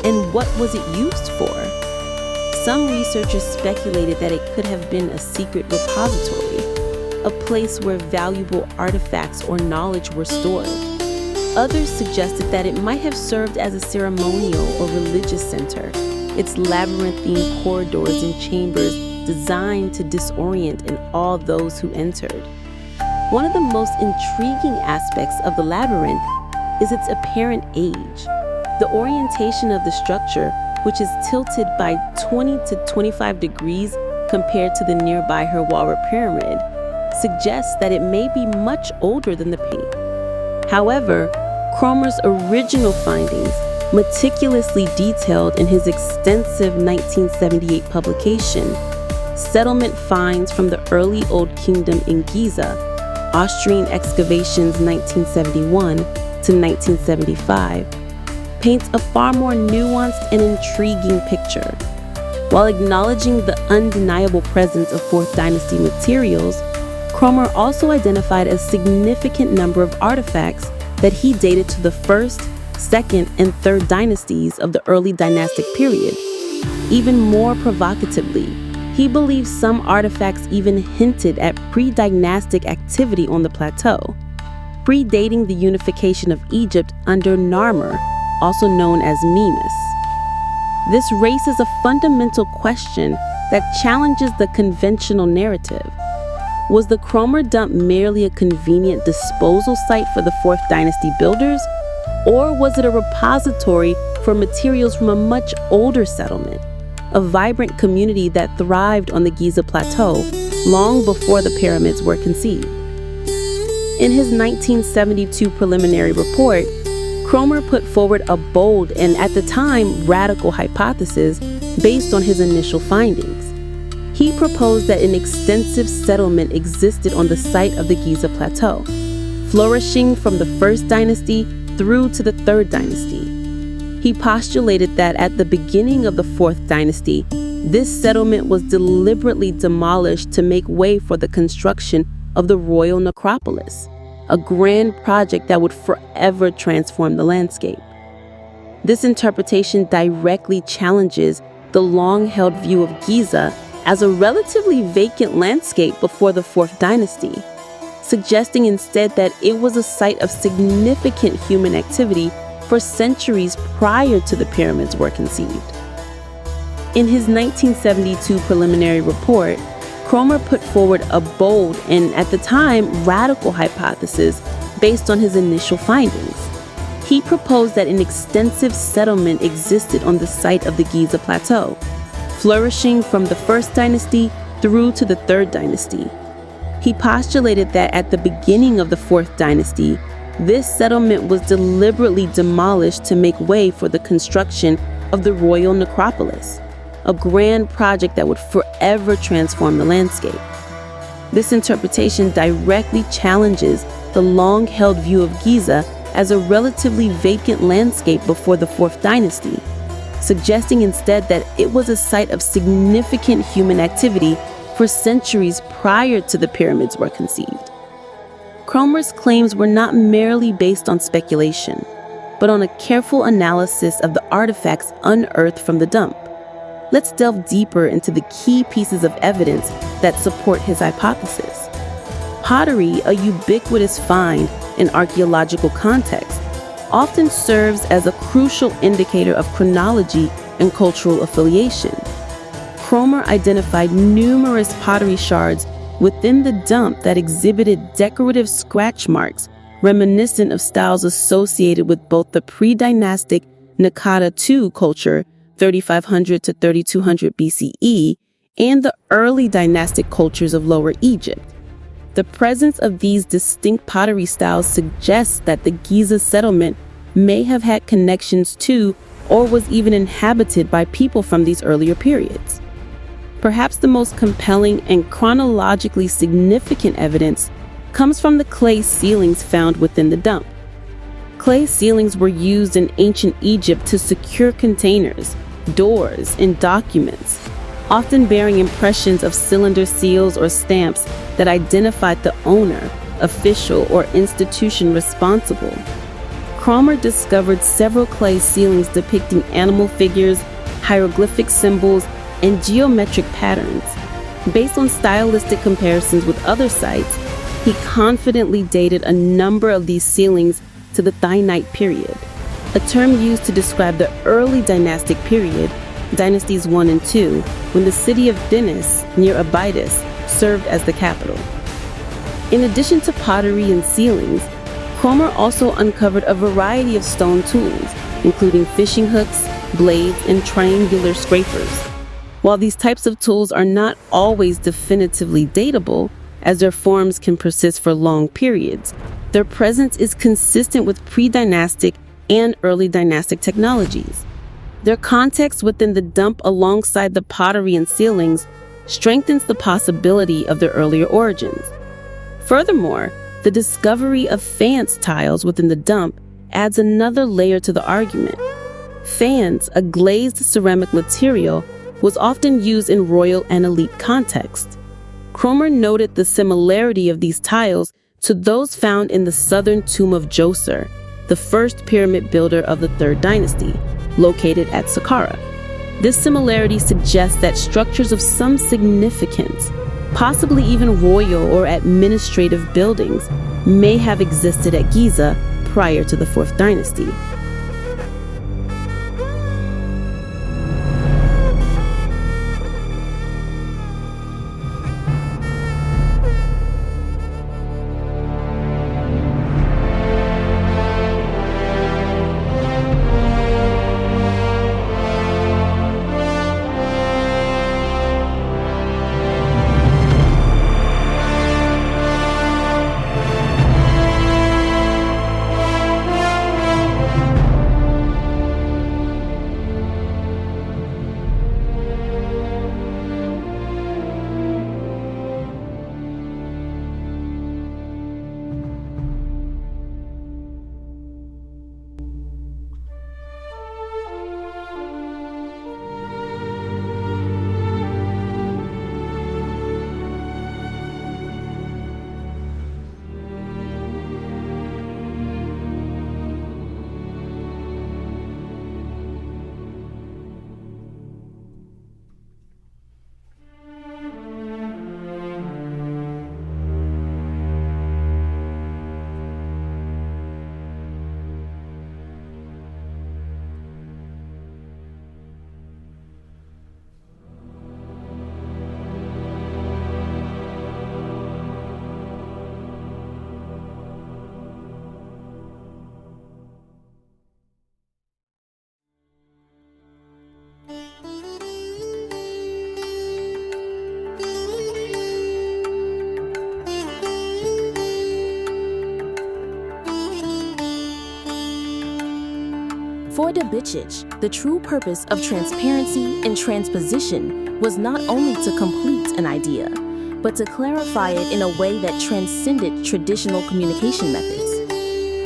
And what was it used for? Some researchers speculated that it could have been a secret repository, a place where valuable artifacts or knowledge were stored. Others suggested that it might have served as a ceremonial or religious center, its labyrinthine corridors and chambers designed to disorient and awe those who entered. One of the most intriguing aspects of the labyrinth is its apparent age. The orientation of the structure, which is tilted by 20 to 25 degrees compared to the nearby Herwara pyramid, suggests that it may be much older than the painting. However, Cromer's original findings, meticulously detailed in his extensive 1978 publication, Settlement Finds from the Early Old Kingdom in Giza, Austrian Excavations 1971 to 1975, paints a far more nuanced and intriguing picture. While acknowledging the undeniable presence of 4th Dynasty materials, Cromer also identified a significant number of artifacts that he dated to the 1st, 2nd, and 3rd dynasties of the early dynastic period. Even more provocatively, he believes some artifacts even hinted at pre-dynastic activity on the plateau, predating the unification of Egypt under Narmer, also known as Mimas. This raises a fundamental question that challenges the conventional narrative. Was the Cromer dump merely a convenient disposal site for the 4th Dynasty builders, or was it a repository for materials from a much older settlement, a vibrant community that thrived on the Giza Plateau long before the pyramids were conceived? In his 1972 preliminary report, Cromer put forward a bold and, at the time, radical hypothesis based on his initial findings. He proposed that an extensive settlement existed on the site of the Giza Plateau, flourishing from the 1st dynasty through to the 3rd dynasty. He postulated that at the beginning of the 4th dynasty, this settlement was deliberately demolished to make way for the construction of the royal necropolis, a grand project that would forever transform the landscape. This interpretation directly challenges the long-held view of Giza as a relatively vacant landscape before the 4th dynasty, suggesting instead that it was a site of significant human activity for centuries prior to the pyramids were conceived. In his 1972 preliminary report, Cromer put forward a bold and, at the time, radical hypothesis based on his initial findings. He proposed that an extensive settlement existed on the site of the Giza Plateau, flourishing from the 1st dynasty through to the 3rd dynasty. He postulated that at the beginning of the 4th dynasty, this settlement was deliberately demolished to make way for the construction of the royal necropolis, a grand project that would forever transform the landscape. This interpretation directly challenges the long-held view of Giza as a relatively vacant landscape before the 4th dynasty, suggesting instead that it was a site of significant human activity for centuries prior to the pyramids were conceived. Cromer's claims were not merely based on speculation, but on a careful analysis of the artifacts unearthed from the dump. Let's delve deeper into the key pieces of evidence that support his hypothesis. Pottery, a ubiquitous find in archaeological context, often serves as a crucial indicator of chronology and cultural affiliation. Cromer identified numerous pottery shards within the dump that exhibited decorative scratch marks reminiscent of styles associated with both the pre-dynastic Naqada II culture 3500 to 3200 BCE and the early dynastic cultures of Lower Egypt. The presence of these distinct pottery styles suggests that the Giza settlement may have had connections to or was even inhabited by people from these earlier periods. Perhaps the most compelling and chronologically significant evidence comes from the clay ceilings found within the dump. Clay ceilings were used in ancient Egypt to secure containers, doors, and documents, often bearing impressions of cylinder seals or stamps that identified the owner, official, or institution responsible. Cromer discovered several clay ceilings depicting animal figures, hieroglyphic symbols, and geometric patterns. Based on stylistic comparisons with other sites, he confidently dated a number of these ceilings to the Thainite period, a term used to describe the early dynastic period, dynasties 1 and 2, when the city of Thinis, near Abydos, served as the capital. In addition to pottery and ceilings, Cromer also uncovered a variety of stone tools, including fishing hooks, blades, and triangular scrapers. While these types of tools are not always definitively datable, as their forms can persist for long periods, their presence is consistent with pre-dynastic and early dynastic technologies. Their context within the dump alongside the pottery and ceilings strengthens the possibility of their earlier origins. Furthermore, the discovery of faience tiles within the dump adds another layer to the argument. Faience, a glazed ceramic material, was often used in royal and elite contexts. Cromer noted the similarity of these tiles to those found in the southern tomb of Djoser, the first pyramid builder of the Third Dynasty, located at Saqqara. This similarity suggests that structures of some significance, possibly even royal or administrative buildings, may have existed at Giza prior to the Fourth Dynasty. For Debicic, the true purpose of transparency and transposition was not only to complete an idea, but to clarify it in a way that transcended traditional communication methods.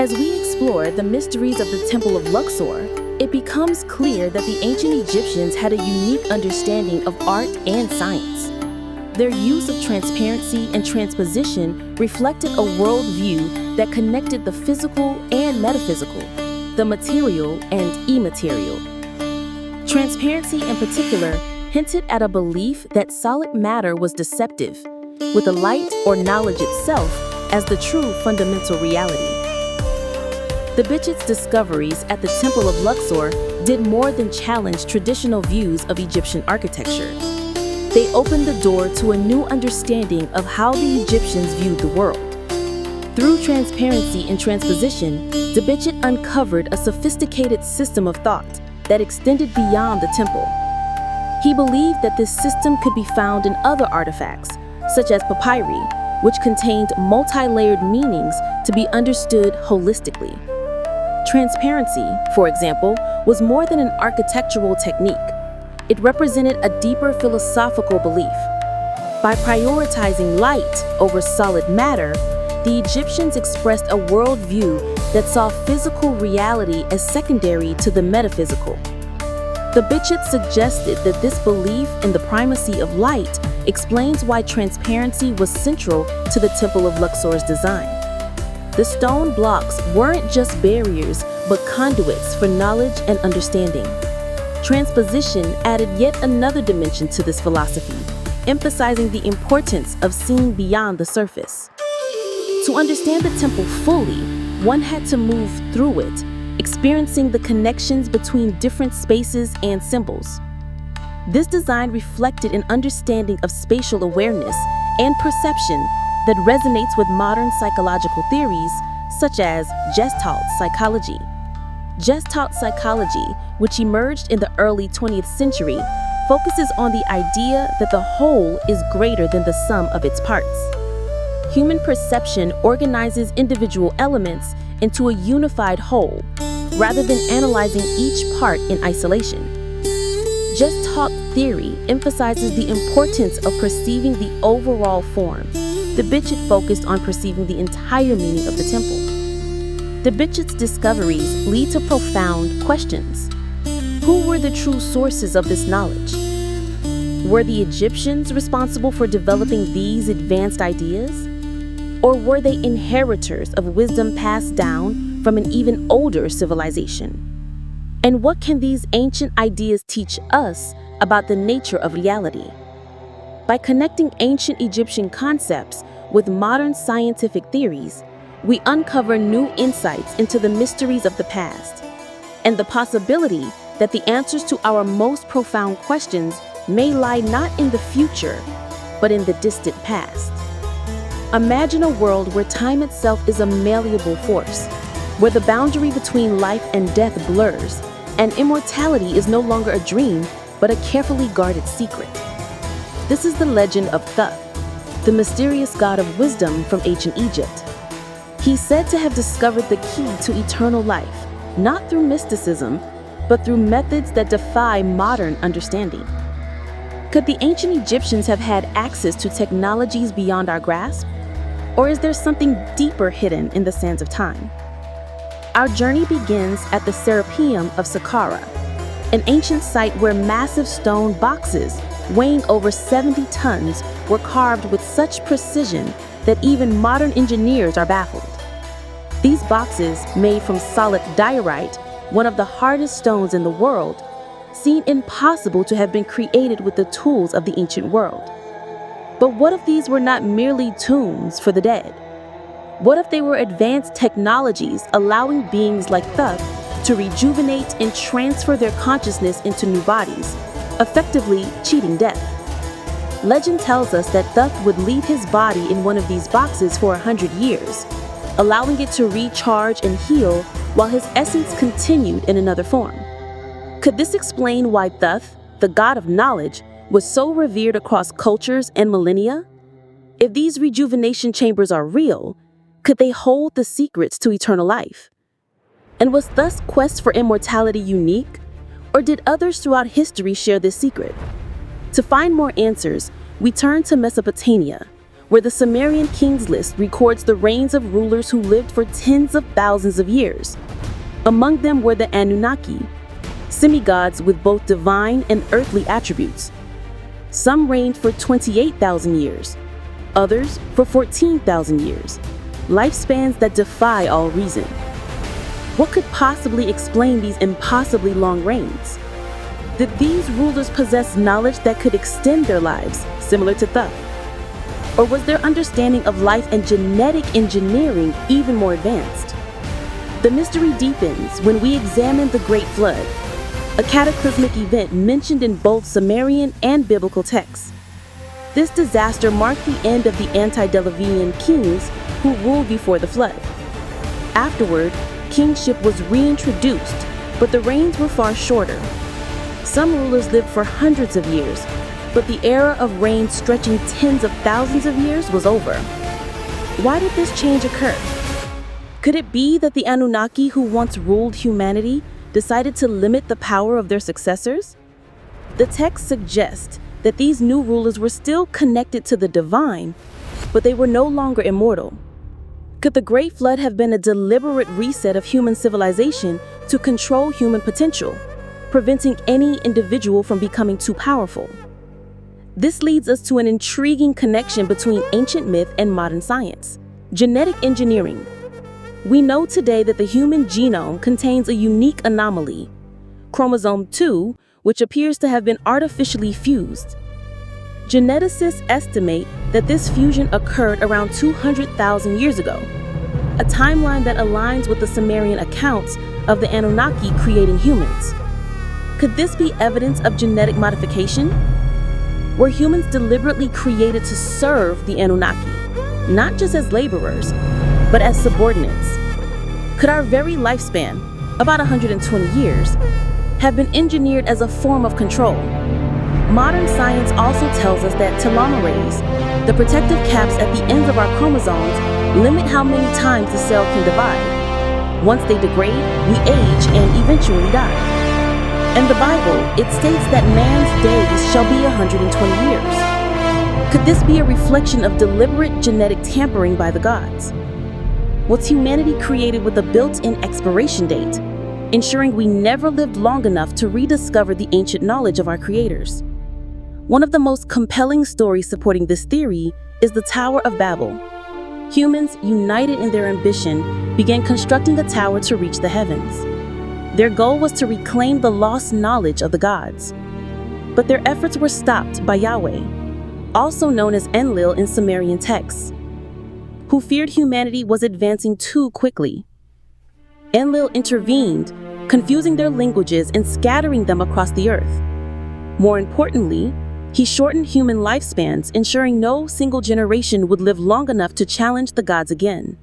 As we explore the mysteries of the Temple of Luxor, it becomes clear that the ancient Egyptians had a unique understanding of art and science. Their use of transparency and transposition reflected a worldview that connected the physical and metaphysical, the material and immaterial. Transparency in particular hinted at a belief that solid matter was deceptive, with the light or knowledge itself as the true fundamental reality. Debicic's discoveries at the Temple of Luxor did more than challenge traditional views of Egyptian architecture. They opened the door to a new understanding of how the Egyptians viewed the world. Through transparency and transposition, Debicic uncovered a sophisticated system of thought that extended beyond the temple. He believed that this system could be found in other artifacts, such as papyri, which contained multi-layered meanings to be understood holistically. Transparency, for example, was more than an architectural technique. It represented a deeper philosophical belief. By prioritizing light over solid matter, the Egyptians expressed a worldview that saw physical reality as secondary to the metaphysical. Debicic suggested that this belief in the primacy of light explains why transparency was central to the Temple of Luxor's design. The stone blocks weren't just barriers, but conduits for knowledge and understanding. Transposition added yet another dimension to this philosophy, emphasizing the importance of seeing beyond the surface. To understand the temple fully, one had to move through it, experiencing the connections between different spaces and symbols. This design reflected an understanding of spatial awareness and perception that resonates with modern psychological theories such as Gestalt psychology. Gestalt psychology, which emerged in the early 20th century, focuses on the idea that the whole is greater than the sum of its parts. Human perception organizes individual elements into a unified whole, rather than analyzing each part in isolation. Gestalt theory emphasizes the importance of perceiving the overall form. The Bichet focused on perceiving the entire meaning of the temple. The Bichet's discoveries lead to profound questions. Who were the true sources of this knowledge? Were the Egyptians responsible for developing these advanced ideas? Or were they inheritors of wisdom passed down from an even older civilization? And what can these ancient ideas teach us about the nature of reality? By connecting ancient Egyptian concepts with modern scientific theories, we uncover new insights into the mysteries of the past and the possibility that the answers to our most profound questions may lie not in the future, but in the distant past. Imagine a world where time itself is a malleable force, where the boundary between life and death blurs, and immortality is no longer a dream, but a carefully guarded secret. This is the legend of Thoth, the mysterious god of wisdom from ancient Egypt. He's said to have discovered the key to eternal life, not through mysticism, but through methods that defy modern understanding. Could the ancient Egyptians have had access to technologies beyond our grasp? Or is there something deeper hidden in the sands of time? Our journey begins at the Serapeum of Saqqara, an ancient site where massive stone boxes weighing over 70 tons were carved with such precision that even modern engineers are baffled. These boxes, made from solid diorite, one of the hardest stones in the world, seem impossible to have been created with the tools of the ancient world. But what if these were not merely tombs for the dead? What if they were advanced technologies allowing beings like Thoth to rejuvenate and transfer their consciousness into new bodies, effectively cheating death? Legend tells us that Thoth would leave his body in one of these boxes for 100 years, allowing it to recharge and heal while his essence continued in another form. Could this explain why Thoth, the god of knowledge, was so revered across cultures and millennia? If these rejuvenation chambers are real, could they hold the secrets to eternal life? And was Thoth's quest for immortality unique, or did others throughout history share this secret? To find more answers, we turn to Mesopotamia, where the Sumerian Kings List records the reigns of rulers who lived for tens of thousands of years. Among them were the Anunnaki, semi-gods with both divine and earthly attributes. Some reigned for 28,000 years, others for 14,000 years, lifespans that defy all reason. What could possibly explain these impossibly long reigns? Did these rulers possess knowledge that could extend their lives, similar to Thoth? Or was their understanding of life and genetic engineering even more advanced? The mystery deepens when we examine the Great Flood, a cataclysmic event mentioned in both Sumerian and biblical texts. This disaster marked the end of the antediluvian kings who ruled before the flood. Afterward, kingship was reintroduced, but the reigns were far shorter. Some rulers lived for hundreds of years, but the era of reign stretching tens of thousands of years was over. Why did this change occur? Could it be that the Anunnaki who once ruled humanity decided to limit the power of their successors? The text suggests that these new rulers were still connected to the divine, but they were no longer immortal. Could the Great Flood have been a deliberate reset of human civilization to control human potential, preventing any individual from becoming too powerful? This leads us to an intriguing connection between ancient myth and modern science: genetic engineering. We know today that the human genome contains a unique anomaly, chromosome 2, which appears to have been artificially fused. Geneticists estimate that this fusion occurred around 200,000 years ago, a timeline that aligns with the Sumerian accounts of the Anunnaki creating humans. Could this be evidence of genetic modification? Were humans deliberately created to serve the Anunnaki, not just as laborers, but as subordinates? Could our very lifespan, about 120 years, have been engineered as a form of control? Modern science also tells us that telomerase, the protective caps at the ends of our chromosomes, limit how many times the cell can divide. Once they degrade, we age and eventually die. In the Bible, it states that man's days shall be 120 years. Could this be a reflection of deliberate genetic tampering by the gods? Was humanity created with a built-in expiration date, ensuring we never lived long enough to rediscover the ancient knowledge of our creators? One of the most compelling stories supporting this theory is the Tower of Babel. Humans, united in their ambition, began constructing a tower to reach the heavens. Their goal was to reclaim the lost knowledge of the gods. But their efforts were stopped by Yahweh, also known as Enlil in Sumerian texts, who feared humanity was advancing too quickly. Enlil intervened, confusing their languages and scattering them across the earth. More importantly, he shortened human lifespans, ensuring no single generation would live long enough to challenge the gods again.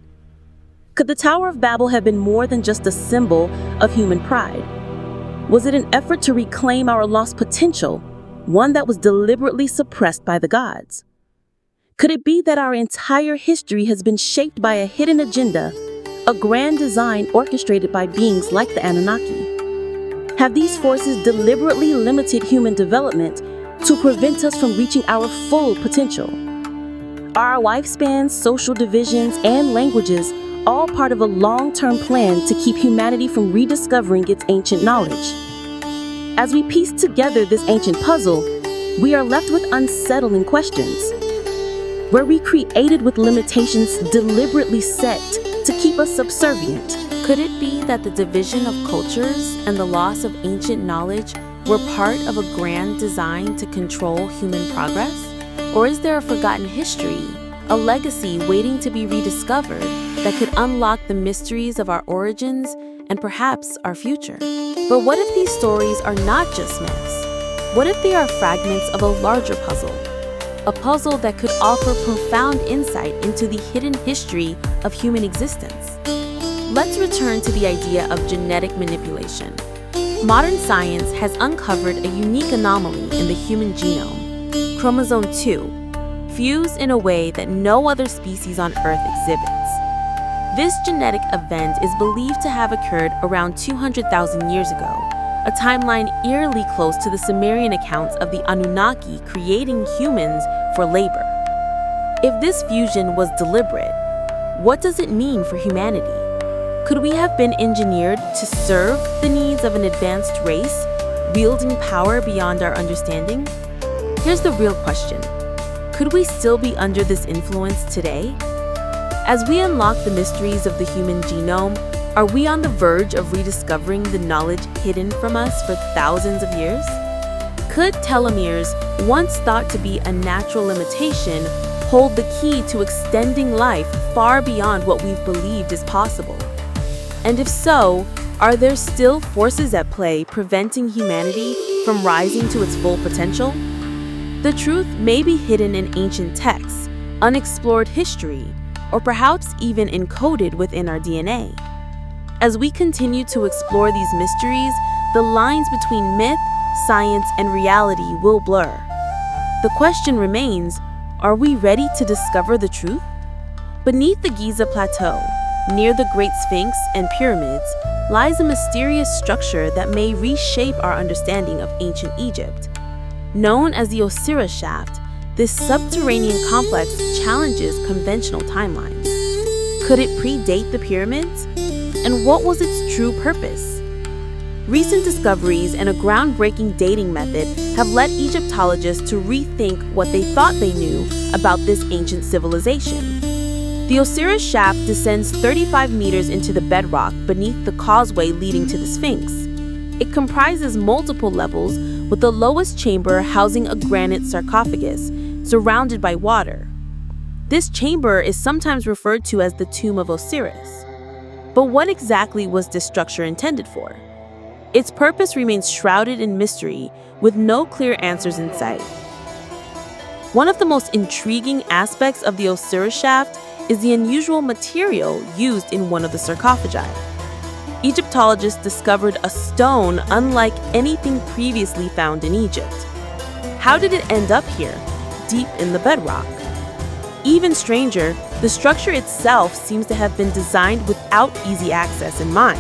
Could the Tower of Babel have been more than just a symbol of human pride? Was it an effort to reclaim our lost potential, one that was deliberately suppressed by the gods? Could it be that our entire history has been shaped by a hidden agenda, a grand design orchestrated by beings like the Anunnaki? Have these forces deliberately limited human development to prevent us from reaching our full potential? Are our lifespans, social divisions, and languages all part of a long-term plan to keep humanity from rediscovering its ancient knowledge? As we piece together this ancient puzzle, we are left with unsettling questions. Were we created with limitations deliberately set to keep us subservient? Could it be that the division of cultures and the loss of ancient knowledge were part of a grand design to control human progress? Or is there a forgotten history, a legacy waiting to be rediscovered that could unlock the mysteries of our origins and perhaps our future? But what if these stories are not just myths? What if they are fragments of a larger puzzle? A puzzle that could offer profound insight into the hidden history of human existence. Let's return to the idea of genetic manipulation. Modern science has uncovered a unique anomaly in the human genome, chromosome 2, fused in a way that no other species on Earth exhibits. This genetic event is believed to have occurred around 200,000 years ago, a timeline eerily close to the Sumerian accounts of the Anunnaki creating humans for labor. If this fusion was deliberate, what does it mean for humanity? Could we have been engineered to serve the needs of an advanced race, wielding power beyond our understanding? Here's the real question. Could we still be under this influence today? As we unlock the mysteries of the human genome, are we on the verge of rediscovering the knowledge hidden from us for thousands of years? Could telomeres, once thought to be a natural limitation, hold the key to extending life far beyond what we've believed is possible? And if so, are there still forces at play preventing humanity from rising to its full potential? The truth may be hidden in ancient texts, unexplored history, or perhaps even encoded within our DNA. As we continue to explore these mysteries, the lines between myth, science, and reality will blur. The question remains, are we ready to discover the truth? Beneath the Giza Plateau, near the Great Sphinx and pyramids, lies a mysterious structure that may reshape our understanding of ancient Egypt. Known as the Osiris Shaft, this subterranean complex challenges conventional timelines. Could it predate the pyramids? And what was its true purpose? Recent discoveries and a groundbreaking dating method have led Egyptologists to rethink what they thought they knew about this ancient civilization. The Osiris shaft descends 35 meters into the bedrock beneath the causeway leading to the Sphinx. It comprises multiple levels, with the lowest chamber housing a granite sarcophagus, surrounded by water. This chamber is sometimes referred to as the Tomb of Osiris. But what exactly was this structure intended for? Its purpose remains shrouded in mystery, with no clear answers in sight. One of the most intriguing aspects of the Osiris shaft is the unusual material used in one of the sarcophagi. Egyptologists discovered a stone unlike anything previously found in Egypt. How did it end up here, deep in the bedrock? Even stranger, the structure itself seems to have been designed without easy access in mind.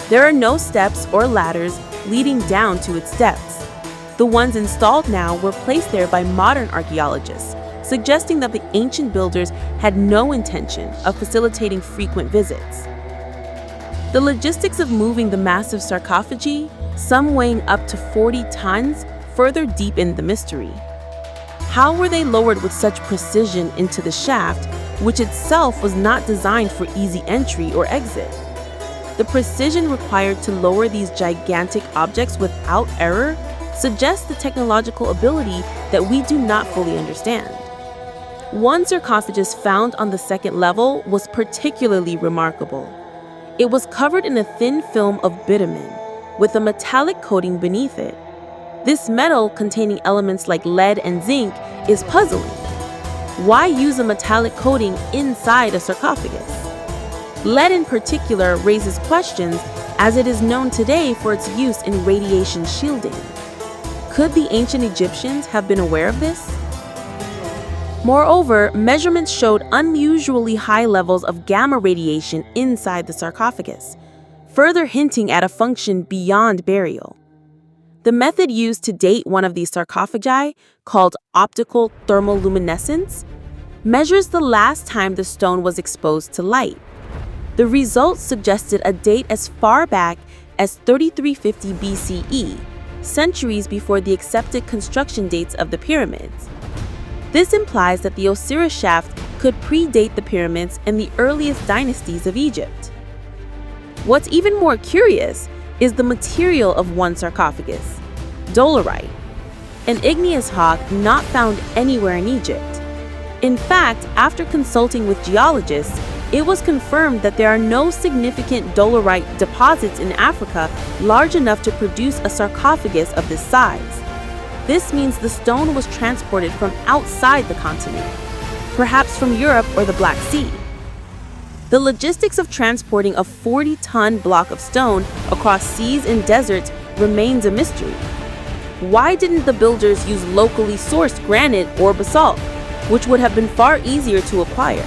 There are no steps or ladders leading down to its depths. The ones installed now were placed there by modern archaeologists, suggesting that the ancient builders had no intention of facilitating frequent visits. The logistics of moving the massive sarcophagi, some weighing up to 40 tons, further deepened the mystery. How were they lowered with such precision into the shaft, which itself was not designed for easy entry or exit? The precision required to lower these gigantic objects without error suggests the technological ability that we do not fully understand. One sarcophagus found on the second level was particularly remarkable. It was covered in a thin film of bitumen, with a metallic coating beneath it. This metal, containing elements like lead and zinc, is puzzling. Why use a metallic coating inside a sarcophagus? Lead in particular raises questions, as it is known today for its use in radiation shielding. Could the ancient Egyptians have been aware of this? Moreover, measurements showed unusually high levels of gamma radiation inside the sarcophagus, further hinting at a function beyond burial. The method used to date one of these sarcophagi, called optical thermoluminescence, measures the last time the stone was exposed to light. The results suggested a date as far back as 3350 BCE, centuries before the accepted construction dates of the pyramids. This implies that the Osiris shaft could predate the pyramids and the earliest dynasties of Egypt. What's even more curious is the material of one sarcophagus, dolerite, an igneous rock not found anywhere in Egypt. In fact, after consulting with geologists, it was confirmed that there are no significant dolerite deposits in Africa large enough to produce a sarcophagus of this size. This means the stone was transported from outside the continent, perhaps from Europe or the Black Sea. The logistics of transporting a 40-ton block of stone across seas and deserts remains a mystery. Why didn't the builders use locally sourced granite or basalt, which would have been far easier to acquire?